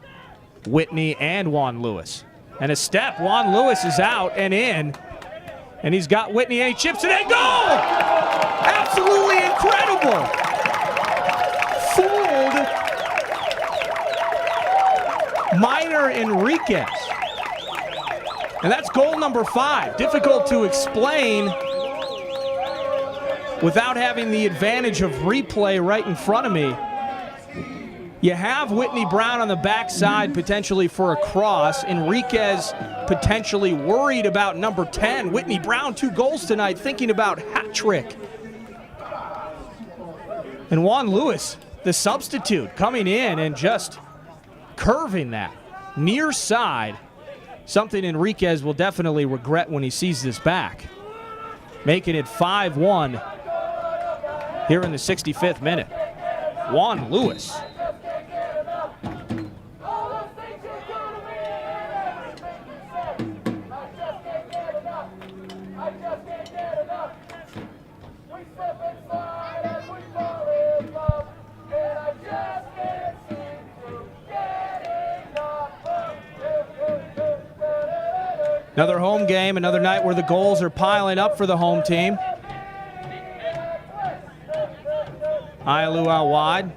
S1: Whitney and Juan Lewis. And a step, Juan Lewis is out and in, and he's got Whitney, and he chips it in. Goal! Absolutely incredible! Fooled Minor Enriquez. And that's goal number 5. Difficult to explain without having the advantage of replay right in front of me. You have Whitney Brown on the backside potentially for a cross. Enriquez potentially worried about number 10. Whitney Brown, 2 goals tonight, thinking about hat trick. And Juan Lewis, the substitute, coming in and just curving that near side. Something Enriquez will definitely regret when he sees this back. Making it 5-1 here in the 65th minute. Juan Lewis. Another home game, another night where the goals are piling up for the home team. Ailu out wide.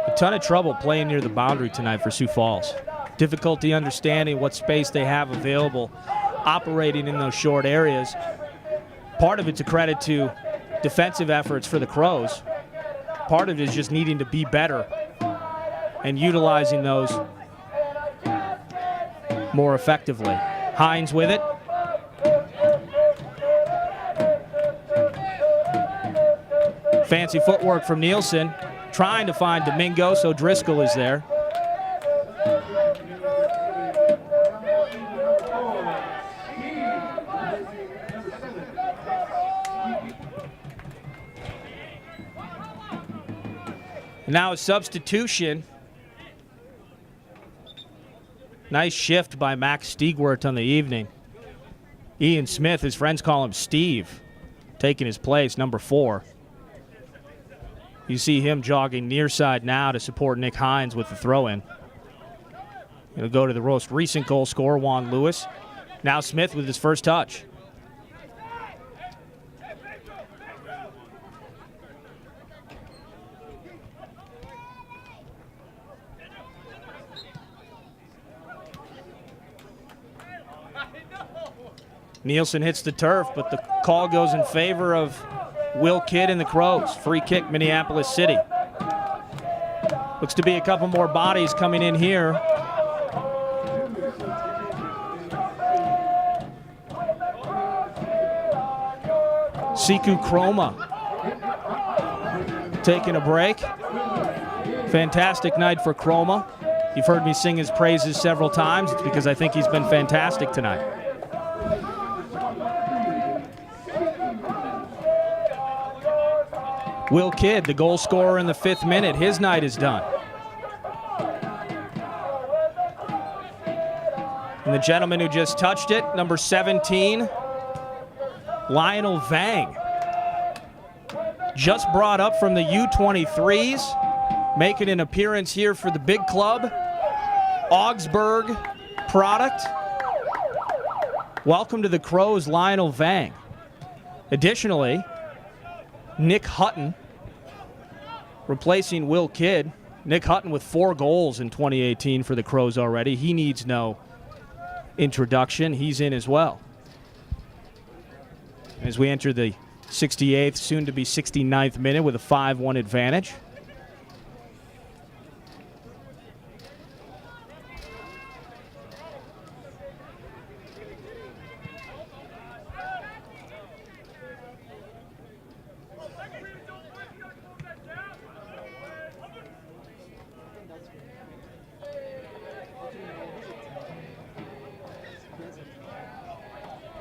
S1: A ton of trouble playing near the boundary tonight for Sioux Falls. Difficulty understanding what space they have available, operating in those short areas. Part of it's a credit to defensive efforts for the Crows. Part of it is just needing to be better and utilizing those more effectively. Hines with it. Fancy footwork from Nielsen, trying to find Domingos. O'Driscoll is there. Now a substitution. Nice shift by Max Stigwart on the evening. Ian Smith, his friends call him Steve, taking his place, number 4. You see him jogging near side now to support Nick Hines with the throw-in. He'll go to the most recent goal scorer, Juan Lewis. Now Smith with his first touch. Nielsen hits the turf, but the call goes in favor of Will Kidd and the Crows. Free kick, Minneapolis City. Looks to be a couple more bodies coming in here. Siku Chroma taking a break. Fantastic night for Chroma. You've heard me sing his praises several times. It's because I think he's been fantastic tonight. Will Kidd, the goal scorer in the 5th minute, his night is done. And the gentleman who just touched it, number 17, Lionel Vang. Just brought up from the U23s, making an appearance here for the big club. Augsburg product. Welcome to the Crows, Lionel Vang. Additionally, Nick Hutton replacing Will Kidd. Nick Hutton with 4 goals in 2018 for the Crows already. He needs no introduction. He's in as well. As we enter the 68th, soon to be 69th minute with a 5-1 advantage.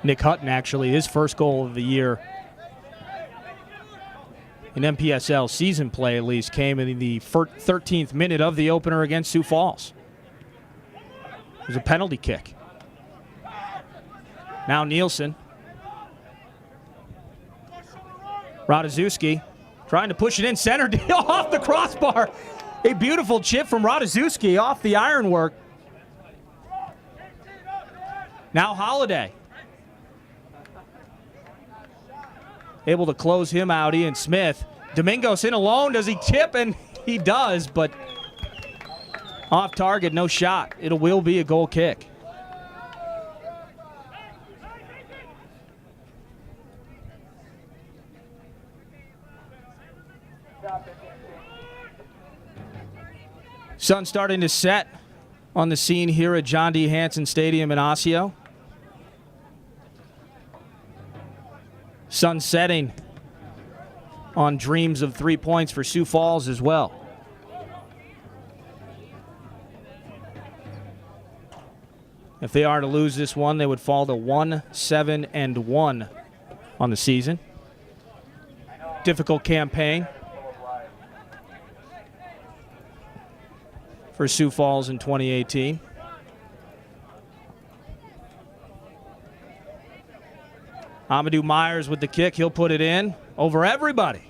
S1: Nick Hutton, actually, his first goal of the year in MPSL season play, at least, came in the 13th minute of the opener against Sioux Falls. It was a penalty kick. Now Nielsen. Ratajewski trying to push it in center, off the crossbar. A beautiful chip from Ratajewski off the ironwork. Now Holiday. Able to close him out, Ian Smith. Domingos in alone. Does he tip? And he does, but off target, no shot. It will be a goal kick. Sun starting to set on the scene here at John D. Hanson Stadium in Osseo. Sun setting on dreams of 3 points for Sioux Falls as well. If they are to lose this one, they would fall to 1-7-1 on the season. Difficult campaign for Sioux Falls in 2018. Amadou Myers with the kick. He'll put it in over everybody.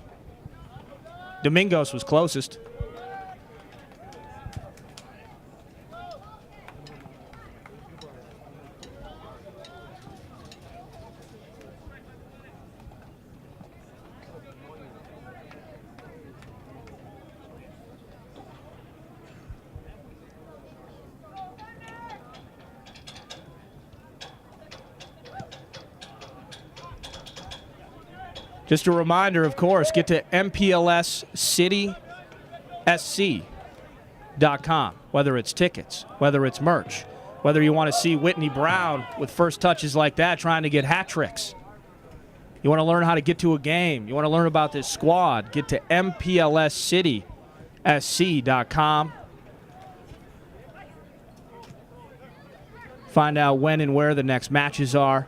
S1: Domingos was closest. Just a reminder, of course, get to MPLSCitySC.com, whether it's tickets, whether it's merch, whether you want to see Whitney Brown with first touches like that trying to get hat tricks. You want to learn how to get to a game. You want to learn about this squad. Get to MPLSCitySC.com. Find out when and where the next matches are.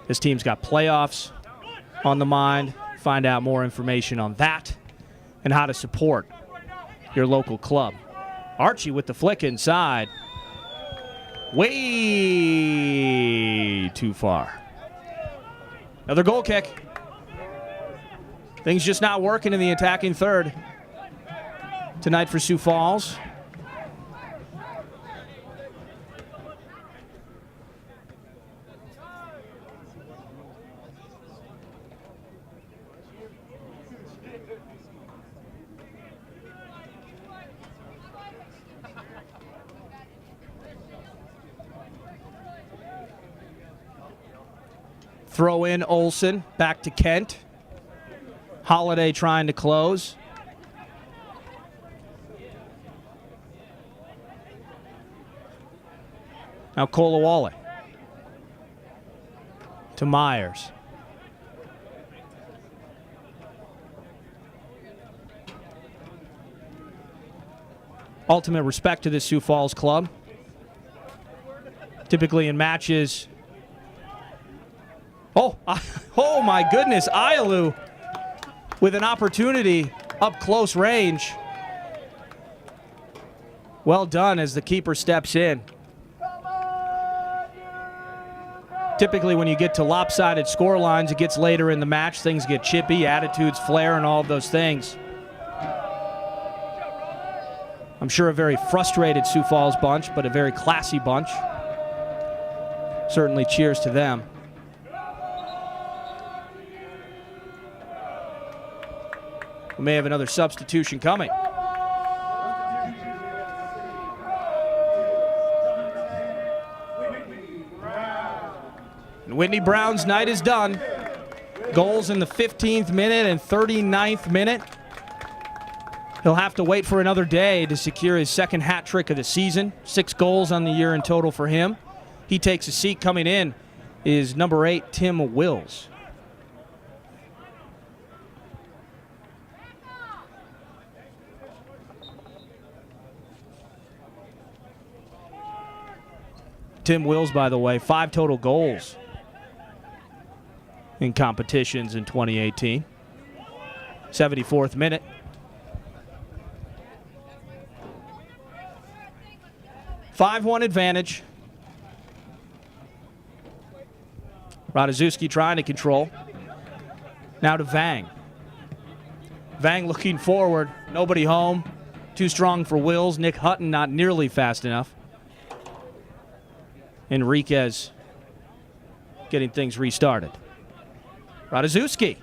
S1: This team's got playoffs on the mind. Find out more information on that and how to support your local club. Archie with the flick inside. Way too far. Another goal kick. Things just not working in the attacking third tonight for Sioux Falls. Throw in Olsen, back to Kent. Holiday trying to close. Now Kolawole to Myers. Ultimate respect to this Sioux Falls club. Typically in matches. Oh my goodness, Ayalu with an opportunity up close range. Well done as the keeper steps in. Typically when you get to lopsided score lines, it gets later in the match, things get chippy, attitudes flare, and all of those things. I'm sure a very frustrated Sioux Falls bunch, but a very classy bunch. Certainly cheers to them. We may have another substitution coming. And Whitney Brown's night is done. Goals in the 15th minute and 39th minute. He'll have to wait for another day to secure his second hat trick of the season. 6 goals on the year in total for him. He takes a seat. Coming in is number 8, Tim Wills. Tim Wills, by the way, 5 total goals in competitions in 2018. 74th minute. (5-1) advantage. Ratajkowski trying to control. Now to Vang. Vang looking forward. Nobody home. Too strong for Wills. Nick Hutton not nearly fast enough. Enriquez getting things restarted. Ratajkowski.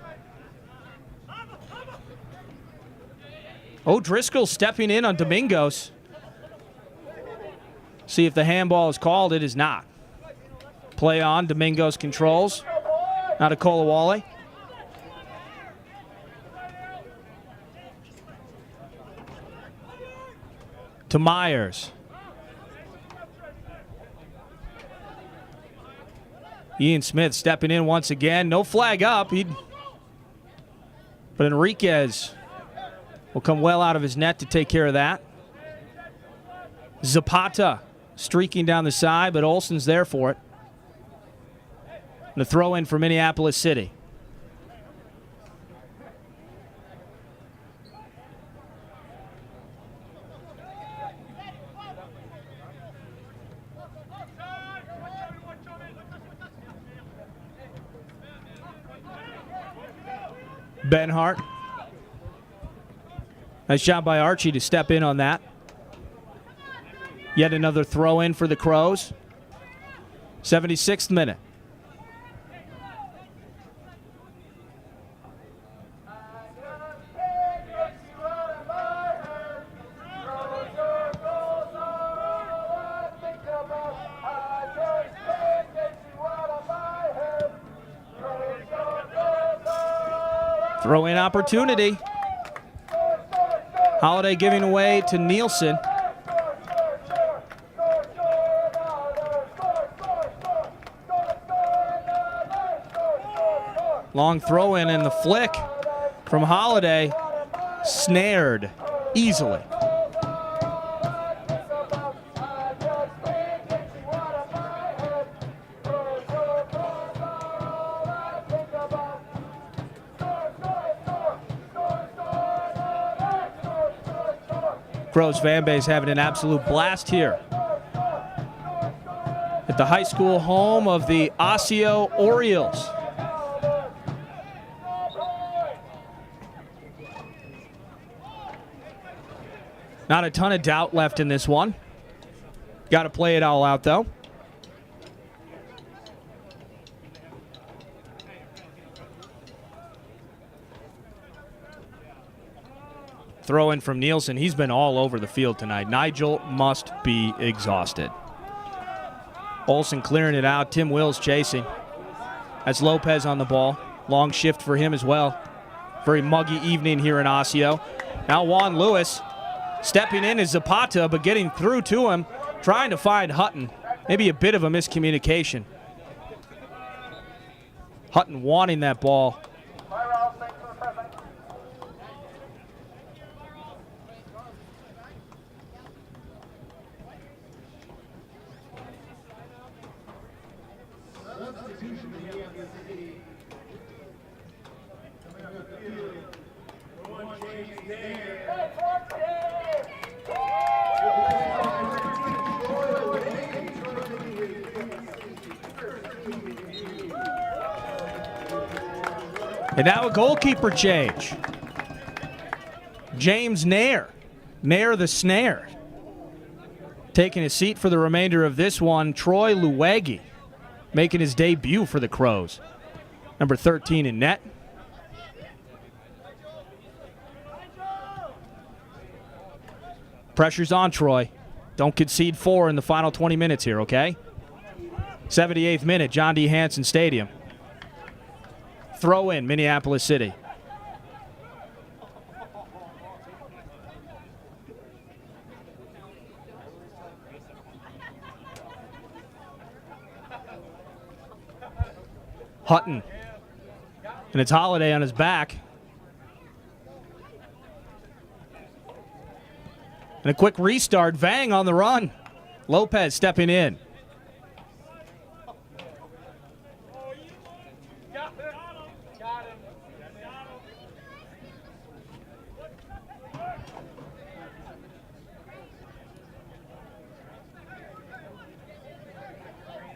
S1: O'Driscoll stepping in on Domingos. See if the handball is called. It is not. Play on. Domingos controls. Now to Kolawole. To Myers. Ian Smith stepping in once again. No flag up. But Enriquez will come well out of his net to take care of that. Zapata streaking down the side, but Olsen's there for it. And the throw in for Minneapolis City. Benhart. Nice job by Archie to step in on that. Yet another throw in for the Crows. 76th minute. Throw in opportunity. Holiday giving away to Nielsen. Long throw in and the flick from Holiday snared easily. Crows fan base having an absolute blast here at the high school home of the Osseo Orioles. Not a ton of doubt left in this one. Got to play it all out, though. Throw in from Nielsen. He's been all over the field tonight. Nigel must be exhausted. Olsen clearing it out. Tim Wills chasing. That's Lopez on the ball. Long shift for him as well. Very muggy evening here in Osseo. Now Juan Lewis stepping in is Zapata, but getting through to him, trying to find Hutton. Maybe a bit of a miscommunication. Hutton wanting that ball. And now a goalkeeper change. James Nair. Nair the snare. Taking his seat for the remainder of this one, Troy Luegi making his debut for the Crows. Number 13 in net. Pressure's on Troy. Don't concede 4 in the final 20 minutes here, okay? 78th minute, John D. Hanson Stadium. Throw in, Minneapolis City. Hutton. And it's Holiday on his back. And a quick restart. Vang on the run. Lopez stepping in.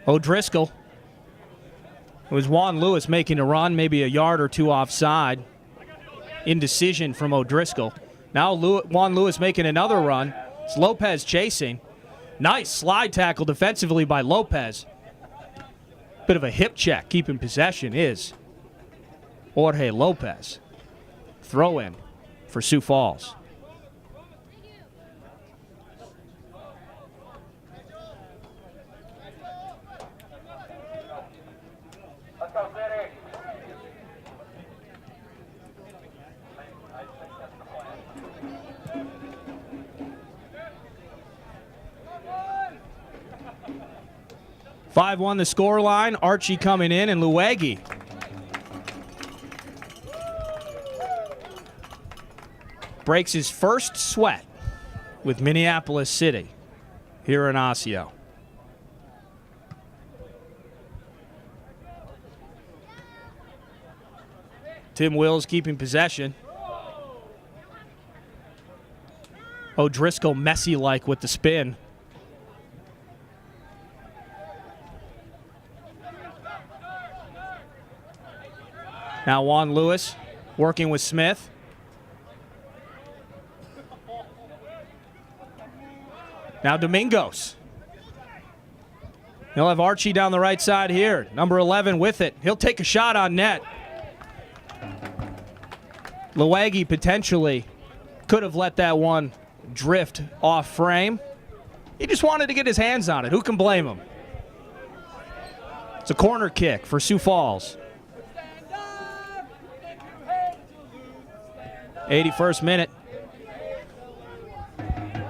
S1: O'Driscoll. It was Juan Lewis making a run, maybe a yard or two offside. Indecision from O'Driscoll. Now Juan Lewis making another run. It's Lopez chasing. Nice slide tackle defensively by Lopez. Bit of a hip check, keeping possession is Jorge Lopez. Throw in for Sioux Falls.
S3: Let's go, City.
S1: 5-1 the scoreline. Archie coming in, and Luegi. Breaks his first sweat with Minneapolis City here in Osseo. Tim Wills keeping possession. O'Driscoll Messi-like with the spin. Now Juan Lewis working with Smith. Now Domingos. He'll have Archie down the right side here. Number 11 with it. He'll take a shot on net. Luegi potentially could have let that one drift off frame. He just wanted to get his hands on it. Who can blame him? It's a corner kick for Sioux Falls. 81st minute.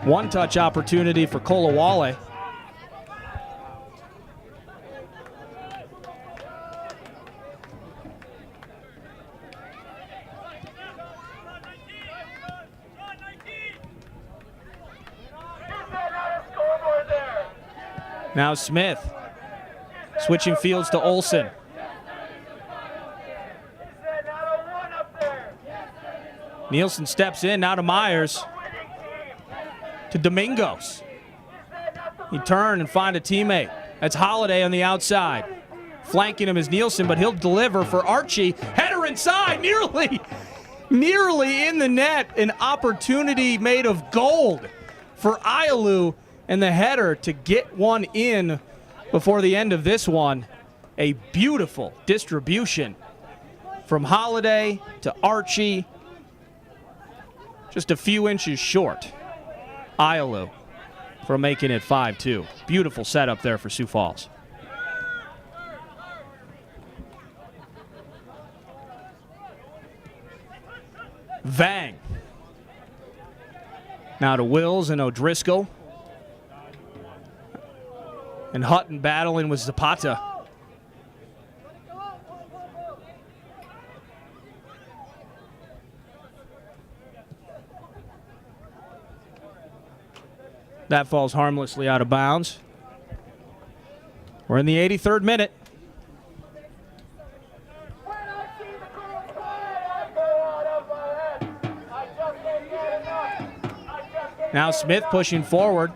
S1: One-touch opportunity for Kolawale. Now Smith switching fields to Olsen. Nielsen steps in, now to Myers. To Domingos. He turn and find a teammate. That's Holiday on the outside. Flanking him is Nielsen, but he'll deliver for Archie. Header inside, nearly in the net. An opportunity made of gold for Ialu and the header to get one in before the end of this one. A beautiful distribution from Holiday to Archie. Just a few inches short. Ialu from making it 5-2. Beautiful setup there for Sioux Falls. Vang. Now to Wills and O'Driscoll. And Hutton battling with Zapata. That falls harmlessly out of bounds. We're in the 83rd minute. Now Smith pushing forward.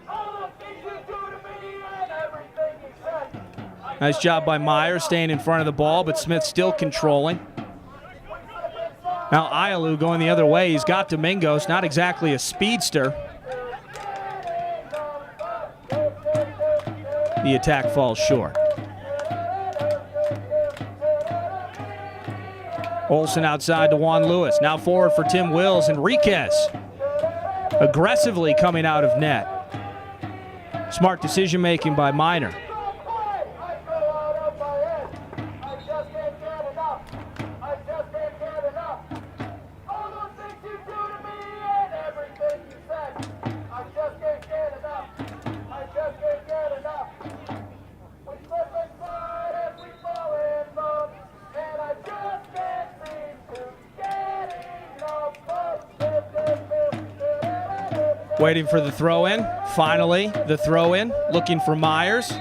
S1: Nice job by Myers staying in front of the ball, but Smith still controlling. Now Ialu going the other way. He's got Domingos, not exactly a speedster. The attack falls short. Olsen outside to Juan Lewis. Now forward for Tim Wills. Enriquez aggressively coming out of net. Smart decision making by Minor. Waiting for the throw-in. Finally, the throw-in. Looking for Myers.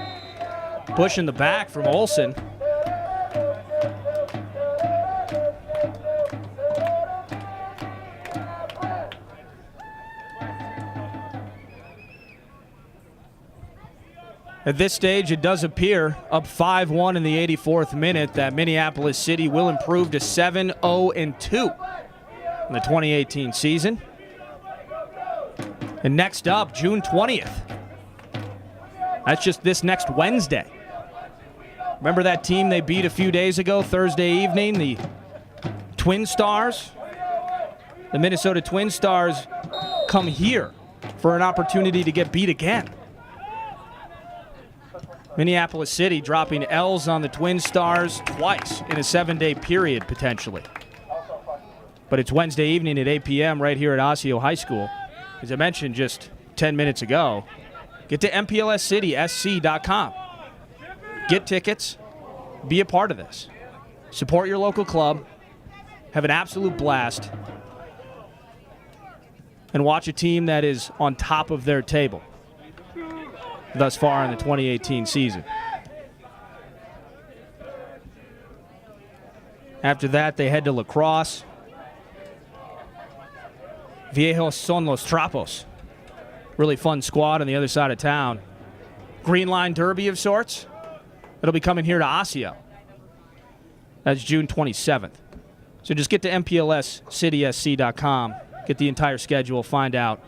S1: Pushing the back from Olsen. At this stage, it does appear, up 5-1 in the 84th minute, that Minneapolis City will improve to 7-0-2 in the 2018 season. And next up, June 20th. That's just this next Wednesday. Remember that team they beat a few days ago, Thursday evening, the Twin Stars? The Minnesota Twin Stars come here for an opportunity to get beat again. Minneapolis City dropping L's on the Twin Stars twice in a 7-day period, potentially. But it's Wednesday evening at 8 p.m. right here at Osseo High School. As I mentioned just 10 minutes ago, get to MPLSCitySC.com. Get tickets. Be a part of this. Support your local club. Have an absolute blast. And watch a team that is on top of their table thus far in the 2018 season. After that, they head to La Crosse. Viejos son los trapos. Really fun squad on the other side of town. Green Line Derby of sorts. It'll be coming here to Osseo. That's June 27th. So just get to MPLSCitySC.com. Get the entire schedule. Find out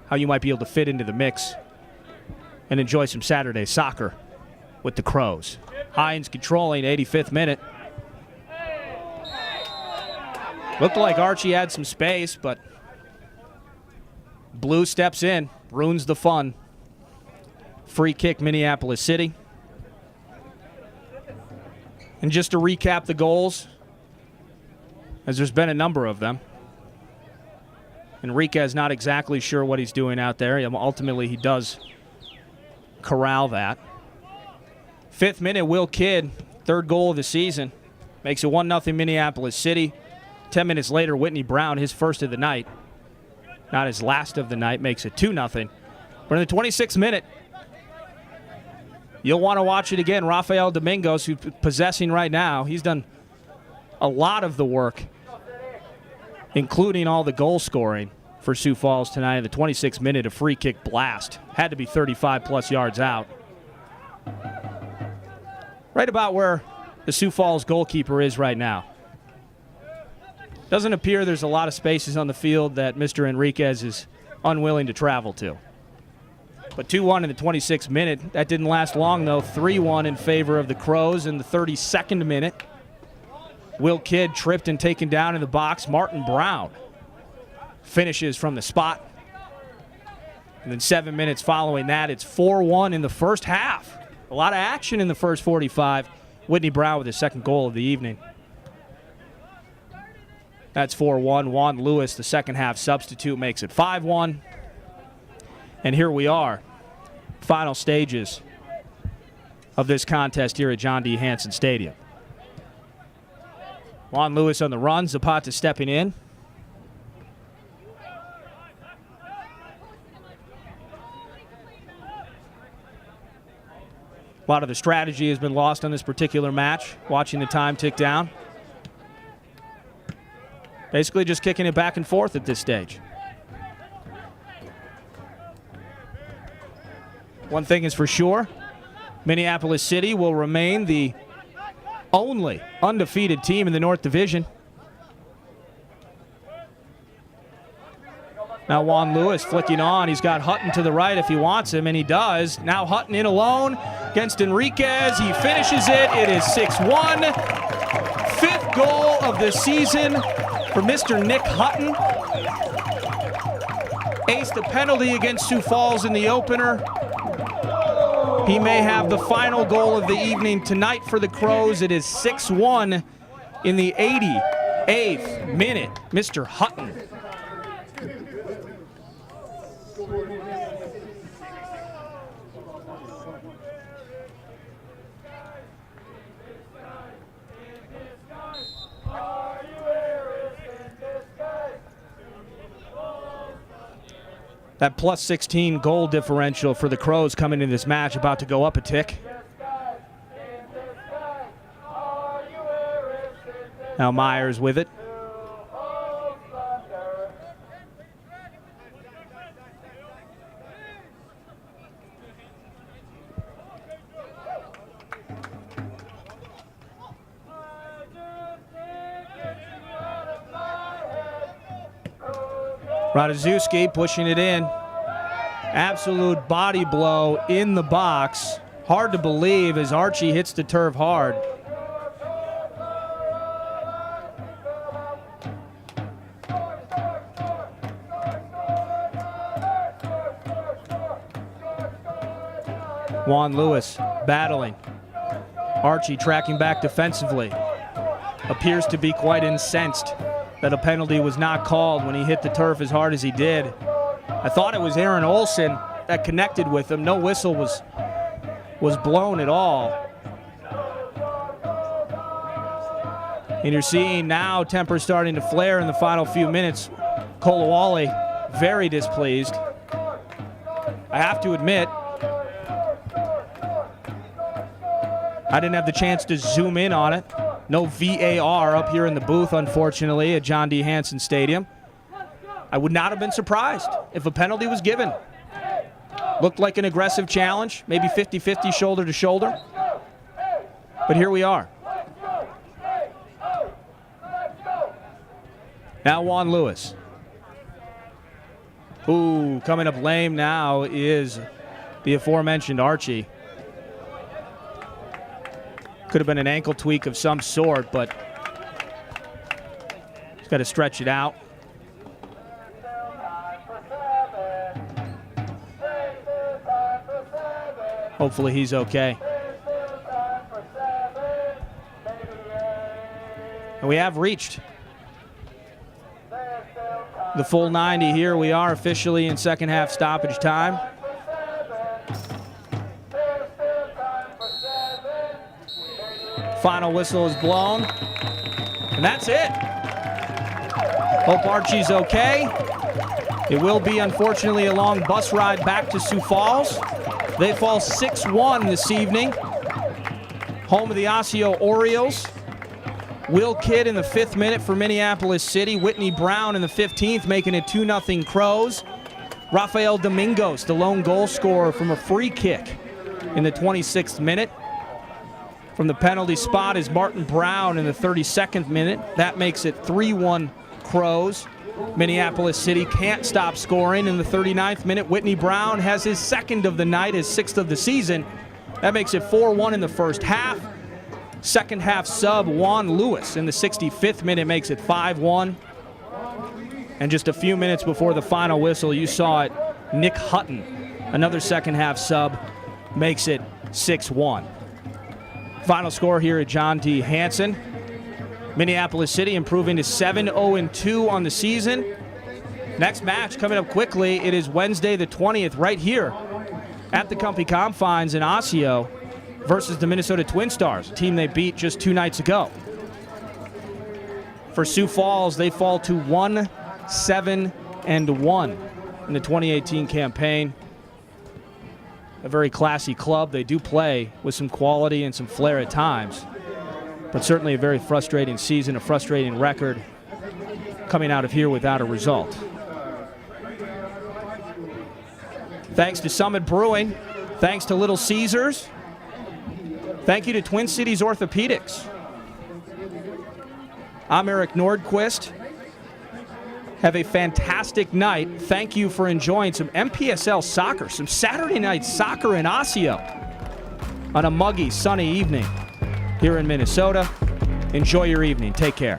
S1: how you might be able to fit into the mix and enjoy some Saturday soccer with the Crows. Hines controlling, 85th minute. Looked like Archie had some space, but Blue steps in, ruins the fun. Free kick, Minneapolis City. And just to recap the goals, as there's been a number of them. Enriquez not exactly sure what he's doing out there. Ultimately, he does corral that. 5th minute, Will Kidd, 3rd goal of the season. Makes it 1-0 Minneapolis City. 10 minutes later, Whitney Brown, his first of the night. Not his last of the night, makes it 2-0. But in the 26th minute, you'll want to watch it again. Rafael Domingos, who's possessing right now, he's done a lot of the work, including all the goal scoring for Sioux Falls tonight in the 26th minute, a free kick blast. Had to be 35-plus yards out. Right about where the Sioux Falls goalkeeper is right now. Doesn't appear there's a lot of spaces on the field that Mr. Enriquez is unwilling to travel to. But 2-1 in the 26th minute. That didn't last long, though. 3-1 in favor of the Crows in the 32nd minute. Will Kidd tripped and taken down in the box. Martin Brown finishes from the spot. And then 7 minutes following that, it's 4-1 in the first half. A lot of action in the first 45. Whitney Brown with his second goal of the evening. That's 4-1. Juan Lewis, the second half substitute, makes it 5-1. And here we are, final stages of this contest here at John D. Hanson Stadium. Juan Lewis on the run, Zapata stepping in. A lot of the strategy has been lost on this particular match, watching the time tick down. Basically just kicking it back and forth at this stage. One thing is for sure, Minneapolis City will remain the only undefeated team in the North Division. Now Juan Lewis flicking on. He's got Hutton to the right if he wants him, and he does. Now Hutton in alone against Enriquez. He finishes it. It is 6-1. 5th goal of the season for Mr. Nick Hutton. Aced the penalty against Sioux Falls in the opener. He may have the final goal of the evening tonight for the Crows. It is 6-1 in the 88th minute. Mr. Hutton. That plus 16 goal differential for the Crows coming into this match about to go up a tick. Now Myers with it. Ratajkowski pushing it in. Absolute body blow in the box. Hard to believe as Archie hits the turf hard. Juan Lewis battling. Archie tracking back defensively. Appears to be quite incensed that a penalty was not called when he hit the turf as hard as he did. I thought it was Aaron Olson that connected with him. No whistle was blown at all. And you're seeing now tempers starting to flare in the final few minutes. Kolawole very displeased. I have to admit, I didn't have the chance to zoom in on it. No VAR up here in the booth, unfortunately, at John D. Hanson Stadium. I would not have been surprised if a penalty was given. Looked like an aggressive challenge, maybe 50-50 shoulder to shoulder. But here we are. Now Juan Lewis. Ooh, coming up lame now is the aforementioned Archie. Could have been an ankle tweak of some sort, but he's got to stretch it out. Hopefully he's okay. And we have reached the full 90 here. We are officially in second half stoppage time. Final whistle is blown. And that's it. Hope Archie's okay. It will be, unfortunately, a long bus ride back to Sioux Falls. They fall 6-1 this evening. Home of the Osseo Orioles. Will Kidd in the 5th minute for Minneapolis City. Whitney Brown in the 15th, making it 2-0 Crows. Rafael Domingos, the lone goal scorer from a free kick in the 26th minute. From the penalty spot is Martin Brown in the 32nd minute. That makes it 3-1 Crows. Minneapolis City can't stop scoring in the 39th minute. Whitney Brown has his 2nd of the night, his 6th of the season. That makes it 4-1 in the first half. Second half sub Juan Lewis in the 65th minute makes it 5-1. And just a few minutes before the final whistle, you saw it, Nick Hutton, another second half sub, makes it 6-1. Final score here at John D. Hanson. Minneapolis City improving to 7-0-2 on the season. Next match coming up quickly. It is Wednesday the 20th right here at the Comfy Confines in Osseo versus the Minnesota Twin Stars, a team they beat just 2 nights ago. For Sioux Falls, they fall to 1-7-1 in the 2018 campaign. A very classy club. They do play with some quality and some flair at times, but certainly a very frustrating season, a frustrating record coming out of here without a result. Thanks to Summit Brewing. Thanks to Little Caesars. Thank you to Twin Cities Orthopedics. I'm Eric Nordquist. Have a fantastic night. Thank you for enjoying some MPSL soccer, some Saturday night soccer in Osseo on a muggy, sunny evening here in Minnesota. Enjoy your evening. Take care.